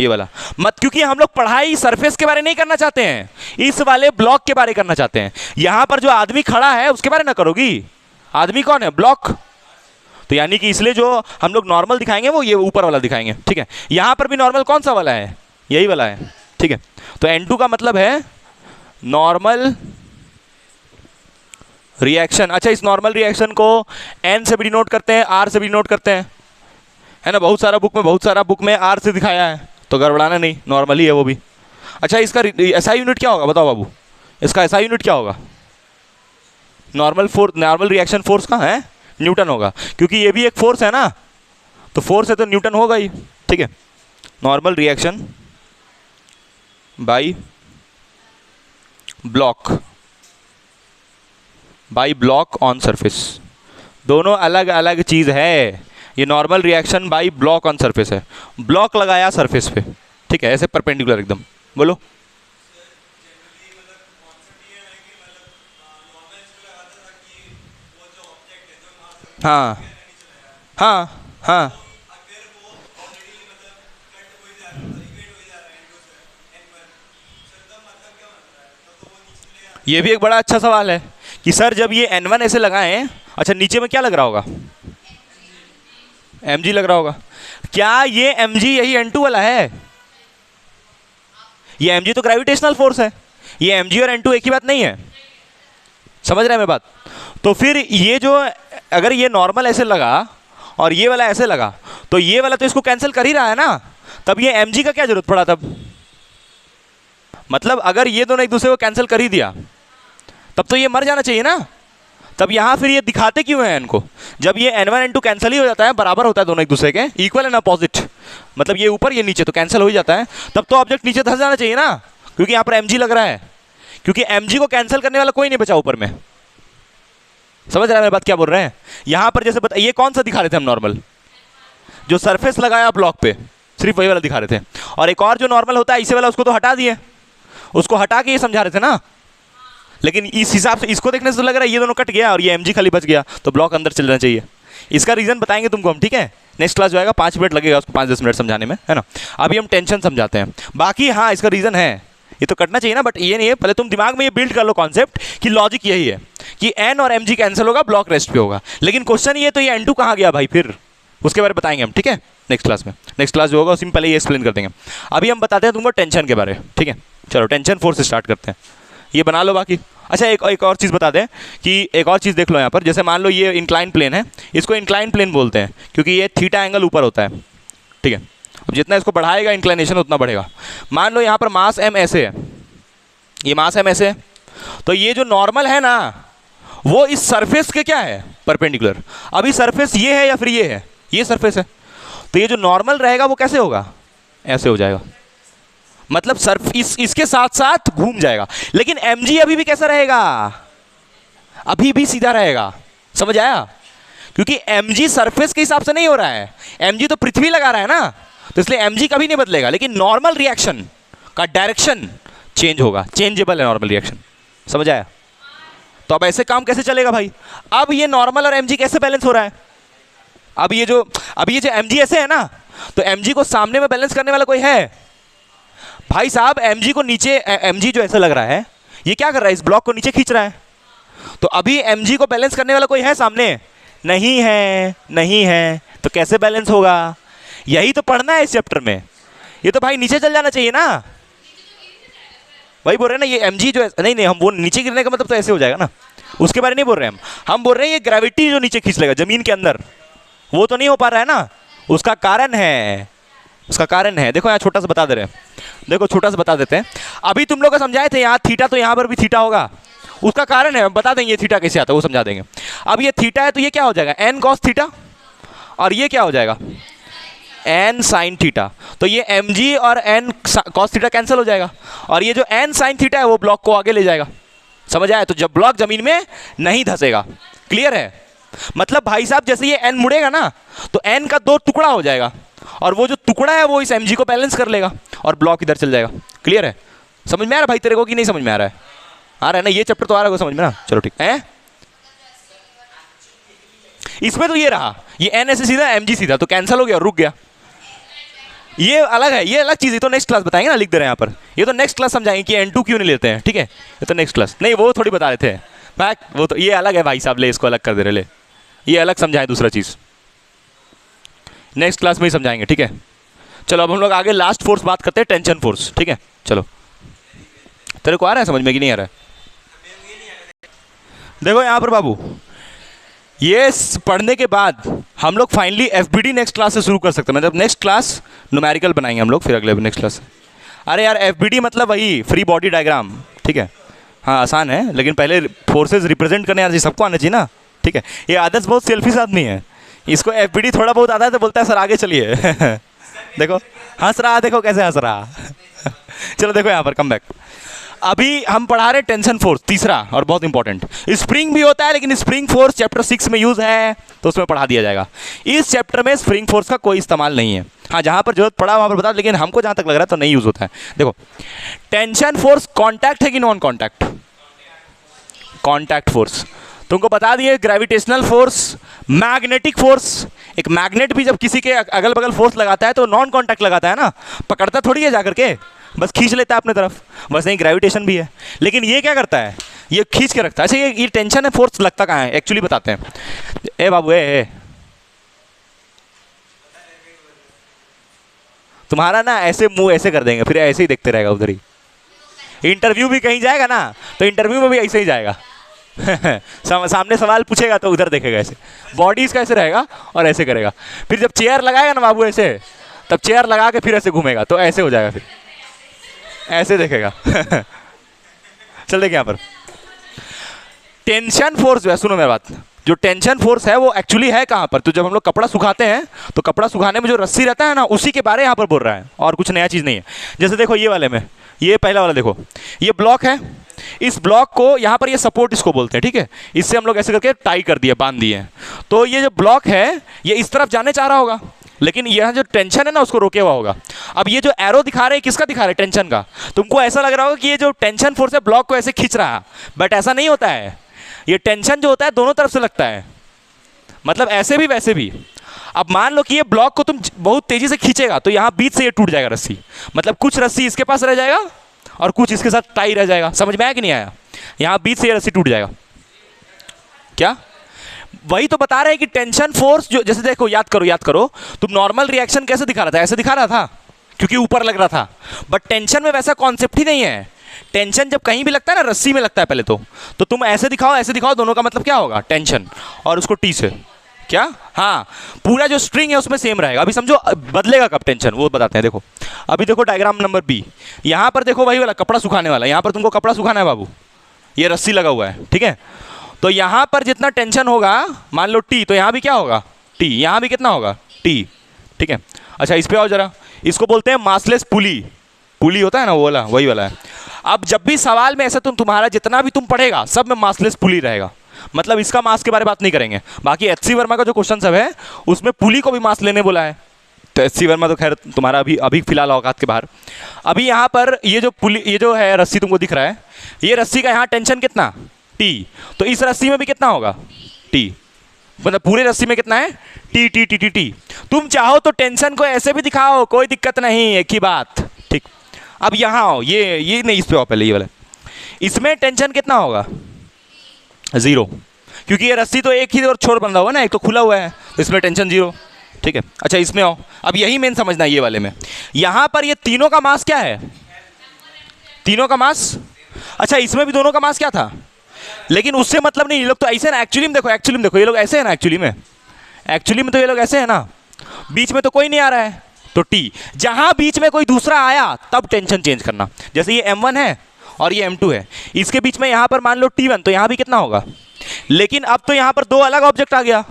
ये वाला। मत, क्योंकि हम लोग पढ़ाई सरफेस के बारे नहीं करना चाहते हैं, इस वाले ब्लॉक के बारे करना चाहते हैं। यहां पर जो आदमी खड़ा है उसके बारे ना करोगी, आदमी कौन है, ब्लॉक। तो यानी कि इसलिए जो हम लोग नॉर्मल दिखाएंगे वो ये ऊपर वाला दिखाएंगे। ठीक है, यहां पर भी नॉर्मल कौन सा वाला है, यही वाला है। ठीक है, तो n2 का मतलब है नॉर्मल रिएक्शन। अच्छा, इस नॉर्मल रिएक्शन को n से भी डिनोट करते हैं, r से भी डिनोट करते हैं, है ना। बहुत सारा बुक में r से दिखाया है, तो गड़बड़ाना नहीं, नॉर्मली है वो भी। अच्छा, इसका SI यूनिट क्या होगा बताओ बाबू, इसका SI यूनिट क्या होगा, नॉर्मल रिएक्शन फोर्स का है न्यूटन होगा, क्योंकि ये भी एक फोर्स है ना, तो फोर्स है तो न्यूटन होगा ही। ठीक है, normal reaction by block on surface, दोनों अलग अलग चीज है। ये normal reaction by block on surface है, ब्लॉक लगाया सरफेस पे। ठीक है, ऐसे परपेंडिकुलर एकदम। बोलो, हाँ हाँ हाँ, ये भी एक बड़ा अच्छा सवाल है कि सर जब ये n1 ऐसे लगाएं, अच्छा नीचे में क्या लग रहा होगा, mg लग रहा होगा। क्या ये mg यही n2 वाला है, ये mg तो ग्रेविटेशनल फोर्स है, ये mg और n2 एक ही बात नहीं है, समझ रहे हैं मैं बात। तो फिर ये जो, अगर ये नॉर्मल ऐसे लगा और ये वाला ऐसे लगा, तो ये वाला तो इसको कैंसिल कर ही रहा है ना, तब ये mg का क्या जरूरत पड़ा तब, मतलब अगर ये दोनों एक दूसरे को कैंसिल कर ही दिया तब तो ये मर जाना चाहिए ना। तब यहाँ फिर ये दिखाते क्यों हैं इनको, जब ये n1 n2 कैंसिल ही हो जाता है, बराबर होता है दोनों एक दूसरे के, इक्वल एंड अपोजिट, मतलब ये ऊपर ये नीचे, तो कैंसिल हो ही जाता है, तब तो ऑब्जेक्ट नीचे धंस जाना चाहिए ना, क्योंकि यहाँ पर mg लग रहा है, क्योंकि mg को कैंसिल करने वाला कोई नहीं बचा ऊपर में। समझ रहा है मेरी बात क्या बोल रहे हैं। यहाँ पर जैसे ये कौन सा दिखा रहे थे हम, नॉर्मल जो सरफेस लगाया ब्लॉक पे, सिर्फ वही वाला दिखा रहे थे। और एक और जो नॉर्मल होता है इसे वाला, उसको तो हटा दिए, उसको हटा के ये समझा रहे थे ना। लेकिन इस हिसाब से इसको देखने से तो लग रहा है ये दोनों कट गया और ये mg खाली बच गया, तो ब्लॉक अंदर चलना चाहिए। इसका रीजन बताएंगे तुमको हम, ठीक है। नेक्स्ट क्लास जो आएगा 5 मिनट लगेगा उसको, 5-10 मिनट समझाने में, है ना। अभी हम टेंशन समझाते हैं। बाकी हाँ इसका रीजन है, ये तो कटना चाहिए ना, बट ये नहीं है। पहले तुम दिमाग में ये बिल्ड कर लो कॉन्सेप्ट कि लॉजिक यही है कि n और mg कैंसिल होगा, ब्लॉक रेस्ट पे होगा। लेकिन क्वेश्चन ये तो ये n2 कहाँ गया भाई, फिर उसके बारे में बताएंगे हम, ठीक है। नेक्स्ट क्लास में, नेक्स्ट क्लास जो होगा उसी में पहले ये एक्सप्लेन कर देंगे। अभी हम बताते हैं तुमको टेंशन के बारे में, ठीक है। चलो टेंशन फोर्स स्टार्ट करते हैं, ये बना लो बाकी। अच्छा एक और चीज़ बता दें कि एक और चीज़ देख लो यहाँ पर, जैसे मान लो ये इंक्लाइन प्लेन है, इसको इंक्लाइन प्लेन बोलते हैं क्योंकि ये थीटा एंगल ऊपर होता है, ठीक है। अब जितना इसको बढ़ाएगा इंक्लाइनेशन उतना बढ़ेगा। मान लो यहाँ पर मास m ऐसे है, ये मास m ऐसे है, तो ये जो नॉर्मल है ना वो इस सरफेस के क्या है, परपेंडिकुलर। अभी सरफेस ये है या फिर ये है, ये सरफेस है, तो ये जो नॉर्मल रहेगा वो कैसे होगा, ऐसे हो जाएगा। मतलब सर्फ इसके साथ साथ घूम जाएगा। लेकिन mg अभी भी कैसा रहेगा, अभी भी सीधा रहेगा। समझ आया? क्योंकि mg सरफेस के हिसाब से नहीं हो रहा है, mg तो पृथ्वी लगा रहा है ना, तो इसलिए mg कभी नहीं बदलेगा। लेकिन नॉर्मल रिएक्शन का डायरेक्शन चेंज होगा, चेंजेबल है नॉर्मल रिएक्शन। समझ आया? तो अब ऐसे काम कैसे चलेगा भाई? अब ये नॉर्मल और mg कैसे बैलेंस हो रहा है? अब ये जो mg ऐसे है ना, तो mg को सामने में बैलेंस करने वाला कोई है भाई साहब? mg को नीचे, mg जो ऐसा लग रहा है ये क्या कर रहा है, इस ब्लॉक को नीचे खींच रहा है। तो अभी mg को बैलेंस करने वाला कोई है सामने? नहीं है, नहीं है। तो कैसे बैलेंस होगा? यही तो पढ़ना है इस चैप्टर में। ये तो भाई नीचे चल जाना चाहिए ना। वही बोल रहे हैं ना, ये mg जो नहीं नहीं, हम वो नीचे गिरने का मतलब तो ऐसे हो जाएगा ना, उसके बारे में नहीं बोल रहे हम बोल रहे हैं ये ग्रेविटी जो नीचे खींच लेगा जमीन के अंदर, वो तो नहीं हो पा रहा है ना। उसका कारण है, उसका कारण है, देखो यहाँ छोटा सा बता दे रहे हैं, देखो छोटा सा बता देते हैं। अभी तुम लोग को समझाए थे यहाँ थीटा, तो यहाँ पर भी थीटा होगा, उसका कारण है, बता देंगे थीटा कैसे आता है वो समझा देंगे। अब ये थीटा है तो ये क्या हो जाएगा, एन कॉस थीटा, और ये क्या हो जाएगा, एन साइन थीटा। तो ये mg और एन कॉस थीटा कैंसिल हो जाएगा, और ये जो एन साइन थीटा है वो ब्लॉक को आगे ले जाएगा। समझ आया? तो जब ब्लॉक जमीन में नहीं धंसेगा। क्लियर है? मतलब भाई साहब जैसे ये एन मुड़ेगा ना, तो एन का 2 टुकड़ा हो जाएगा, और वो जो टुकड़ा है वो इस mg को बैलेंस कर लेगा, और ब्लॉक इधर चल जाएगा। क्लियर है? समझ में आ रहा है भाई तेरे को कि नहीं समझ में आ रहा है? आ रहा है ना, ये चैप्टर तो आ रहा है समझ में ना। चलो ठीक है, इसमें तो ये रहा, ये एन ऐसे सीधा, mg सीधा, तो कैंसिल हो गया और रुक गया। ये अलग है, ये अलग चीज़ है, तो नेक्स्ट क्लास बताएंगे ना, लिख दे रहे हैं यहाँ पर। ये तो नेक्स्ट क्लास समझाएंगे कि n2 क्यों नहीं लेते हैं। ठीक है, ये तो नेक्स्ट क्लास, नहीं वो थोड़ी बता रहे थे बैक, वो तो ये अलग है भाई साहब, ले इसको अलग कर दे रहे, ले ये अलग समझाएं, दूसरा चीज़ नेक्स्ट क्लास में ही समझाएंगे। ठीक है, चलो अब हम लोग आगे लास्ट फोर्स बात करते हैं, टेंशन फोर्स। ठीक है, चलो तेरे को आ रहा है समझ में कि नहीं आ रहा है? देखो यहाँ पर बाबू, ये पढ़ने के बाद हम लोग फाइनली एफबीडी नेक्स्ट क्लास से शुरू कर सकते हैं। मतलब नेक्स्ट क्लास न्यूमेरिकल बनाएंगे हम लोग, फिर अगले नेक्स्ट क्लास। अरे यार एफबीडी मतलब वही फ्री बॉडी डायग्राम। ठीक है, हाँ आसान है, लेकिन पहले फोर्सेस रिप्रेजेंट करने आना चाहिए, सबको आना चाहिए ना। ठीक है, ये आदर्श बहुत सेल्फिश आदमी है, इसको एफबीडी थोड़ा बहुत आता है तो बोलता है सर आगे चलिए देखो हंस रहा, देखो कैसे हंस रहा चलो देखो यहाँ पर कम बैक। अभी हम पढ़ा रहे टेंशन फोर्स, तीसरा और बहुत इंपॉर्टेंट। स्प्रिंग भी होता है, लेकिन स्प्रिंग फोर्स चैप्टर 6 में यूज है, तो उसमें पढ़ा दिया जाएगा। इस चैप्टर में स्प्रिंग फोर्स का कोई इस्तेमाल नहीं है। हाँ, जहाँ पर जरूरत पड़ा वहाँ पर बता, लेकिन हमको जहाँ तक लग रहा है तो नहीं यूज होता है। देखो टेंशन फोर्स कॉन्टैक्ट है कि नॉन कॉन्टैक्ट? Contact force. तुमको बता दिए ग्रेविटेशनल फोर्स, मैग्नेटिक फोर्स। एक मैग्नेट भी जब किसी के अगल बगल फोर्स लगाता है तो नॉन कॉन्टैक्ट लगाता है ना, पकड़ता थोड़ी है जाकर के, बस खींच लेता है अपने तरफ। बस नहीं, ग्रेविटेशन भी है, लेकिन ये क्या करता है, ये खींच के रखता है। अच्छा ये टेंशन है, फोर्स लगता कहाँ है एक्चुअली बताते हैं। ए बाबू ए तुम्हारा ना ऐसे मुंह ऐसे कर देंगे, फिर ऐसे ही देखते रहेगा उधर ही। इंटरव्यू भी कहीं जाएगा ना, तो इंटरव्यू में भी ऐसे ही जाएगा सामने सवाल पूछेगा तो उधर देखेगा, ऐसे बॉडी इसका ऐसे रहेगा और ऐसे करेगा। फिर जब चेयर लगाएगा ना बाबू ऐसे, तब चेयर लगा के फिर ऐसे घूमेगा, तो ऐसे हो जाएगा, फिर ऐसे देखेगा चल देखिए यहाँ पर टेंशन फोर्स जो है, सुनो मेरी बात, जो टेंशन फोर्स है वो एक्चुअली है कहाँ पर? तो जब हम लोग कपड़ा सुखाते हैं तो कपड़ा सुखाने में जो रस्सी रहता है ना, उसी के बारे यहाँ पर बोल रहा है, और कुछ नया चीज़ नहीं है। जैसे देखो ये वाले में, ये पहला वाला देखो, ये ब्लॉक है, इस ब्लॉक को यहाँ पर ये सपोर्ट इसको बोलते हैं। ठीक है, इससे हम लोग ऐसे करके टाई कर दिए, बांध दिए। तो ये जो ब्लॉक है ये इस तरफ जाने चाह रहा होगा, लेकिन यहाँ जो टेंशन है ना उसको रोके हुआ होगा। अब ये जो एरो दिखा रहे हैं किसका दिखा रहे हैं? टेंशन का। तुमको ऐसा लग रहा होगा कि ये जो टेंशन फोर्स है ब्लॉक को ऐसे खींच रहा है, बट ऐसा नहीं होता है। ये टेंशन जो होता है दोनों तरफ से लगता है, मतलब ऐसे भी वैसे भी। अब मान लो कि ये ब्लॉक को तुम बहुत तेजी से खींचेगा तो यहाँ बीच से ये टूट जाएगा रस्सी, मतलब कुछ रस्सी इसके पास रह जाएगा और कुछ इसके साथ टाई रह जाएगा। समझ में आया कि नहीं आया? यहाँ बीच से ये रस्सी टूट जाएगा। क्या? वही तो बता रहे हैं कि टेंशन फोर्स जो, जैसे देखो याद करो तुम नॉर्मल रिएक्शन कैसे दिखा रहा था, ऐसे दिखा रहा था क्योंकि ऊपर लग रहा था, बट टेंशन में वैसा कॉन्सेप्ट ही नहीं है। टेंशन जब कहीं भी लगता है ना, रस्सी में लगता है पहले तो तुम ऐसे दिखाओ, दोनों का मतलब क्या होगा? टेंशन, और उसको टी से क्या, हाँ पूरा जो स्ट्रिंग है उसमें सेम रहेगा। अभी समझो बदलेगा कब टेंशन, वो बताते हैं। देखो अभी देखो डायग्राम नंबर बी, यहाँ पर देखो वही वाला कपड़ा सुखाने वाला, यहाँ पर तुमको कपड़ा सुखाना है बाबू, ये रस्सी लगा हुआ है। ठीक है, तो यहाँ पर जितना टेंशन होगा मान लो टी, तो यहाँ भी क्या होगा? टी। यहाँ भी कितना होगा? टी। ठीक है, अच्छा इस पे आओ जरा, इसको बोलते हैं मासलेस पुली। पुली होता है ना वो वाला, वही वाला है। अब जब भी सवाल में ऐसा तुम्हारा जितना भी तुम पढ़ेगा सब में मासलेस पुली रहेगा, मतलब इसका मास के बारे में बात नहीं करेंगे। बाकी एचसी वर्मा का जो क्वेश्चन सब है उसमें पुली को भी मास लेने बोला है, तो एचसी वर्मा तो खैर तुम्हारा अभी अभी फिलहाल औकात के बाहर। अभी यहाँ पर ये जो पुली, ये जो है रस्सी तुमको दिख रहा है, ये रस्सी का यहाँ टेंशन कितना, टी, तो इस रस्सी में भी कितना होगा, टी, मतलब पूरे रस्सी में कितना है, T T T T T. तुम चाहो तो टेंशन को ऐसे भी दिखाओ, कोई दिक्कत नहीं, एक ही बात, ठीक। अब यहाँ आओ, ये नहीं, इस पे आओ पहले, ये वाला, इसमें टेंशन कितना होगा, 0, क्योंकि ये रस्सी तो एक ही और छोर बंधा हुआ ना, एक तो खुला हुआ है, तो इसमें टेंशन 0, ठीक है। अच्छा इसमें आओ, अब यही मेन समझना है ये वाले में, यहाँ पर ये तीनों का मास क्या है, तीनों का मास, अच्छा इसमें भी दोनों का मास क्या था, लेकिन उससे मतलब नहीं, ये लोग तो ऐसे ना, एक्चुअली में देखो ये लोग ऐसे है ना, एक्चुअली में तो ये लोग ऐसे है ना, बीच में तो कोई नहीं आ रहा है, तो टी, जहां बीच में कोई दूसरा आया तब टेंशन चेंज करना। जैसे ये M1 है और ये M2 है, इसके बीच में यहां पर मान लो T1, तो यहां भी कितना होगा, लेकिन अब तो यहां पर दो अलग ऑब्जेक्ट आ गया,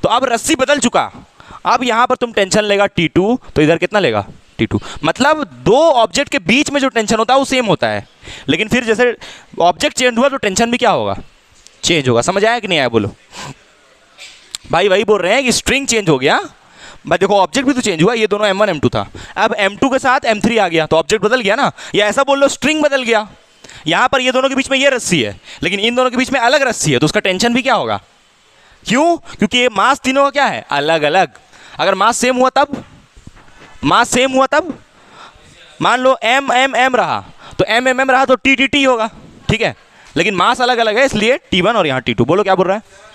तो अब रस्सी बदल चुका, अब यहां पर तुम टेंशन लेगा T2, तो इधर कितना लेगा, T2, मतलब दो ऑब्जेक्ट के बीच में जो टेंशन होता है वो सेम होता है, लेकिन फिर जैसे ऑब्जेक्ट चेंज हुआ तो टेंशन भी क्या होगा, चेंज होगा। समझ आया कि नहीं आया, बोलो भाई। वही बोल रहे हैं कि स्ट्रिंग चेंज हो गया, भाई देखो ऑब्जेक्ट भी तो चेंज हुआ, ये दोनों M1 M2 था, अब M2 के साथ M3 आ गया तो ऑब्जेक्ट बदल गया ना, या ऐसा बोल लो स्ट्रिंग बदल गया। यहां पर ये दोनों के बीच में ये रस्सी है, लेकिन इन दोनों के बीच में अलग रस्सी है, तो उसका टेंशन भी क्या होगा, क्यों, क्योंकि ये मास तीनों का क्या है, अलग अलग। अगर मास सेम हुआ तब, मास सेम हुआ तब, मान लो M M M रहा तो M M M रहा तो T T T होगा, ठीक है, लेकिन मास अलग अलग है इसलिए T1 और यहाँ T2। बोलो क्या बोल रहा है,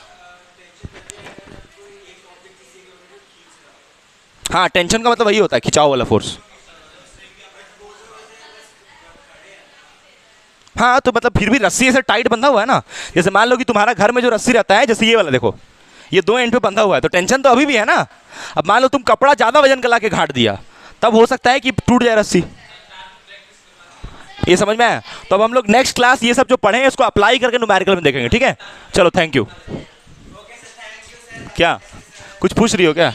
हाँ टेंशन का मतलब वही होता है, खिंचाव वाला फोर्स। हाँ तो मतलब फिर भी रस्सी ऐसे टाइट बंधा हुआ है ना, जैसे मान लो कि तुम्हारा घर में जो रस्सी रहता है, जैसे ये वाला देखो, ये दो एंड पे बंधा हुआ है, तो टेंशन तो अभी भी है ना। अब मान लो तुम कपड़ा ज़्यादा वजन का ला के घाट दिया, तब हो सकता है कि टूट जाए रस्सी, ये समझ में आया। तो अब हम लोग नेक्स्ट क्लास ये सब जो पढ़े हैं इसको अप्लाई करके न्यूमेरिकल में देखेंगे, ठीक है। चलो थैंक यू। क्या कुछ पूछ रही हो क्या?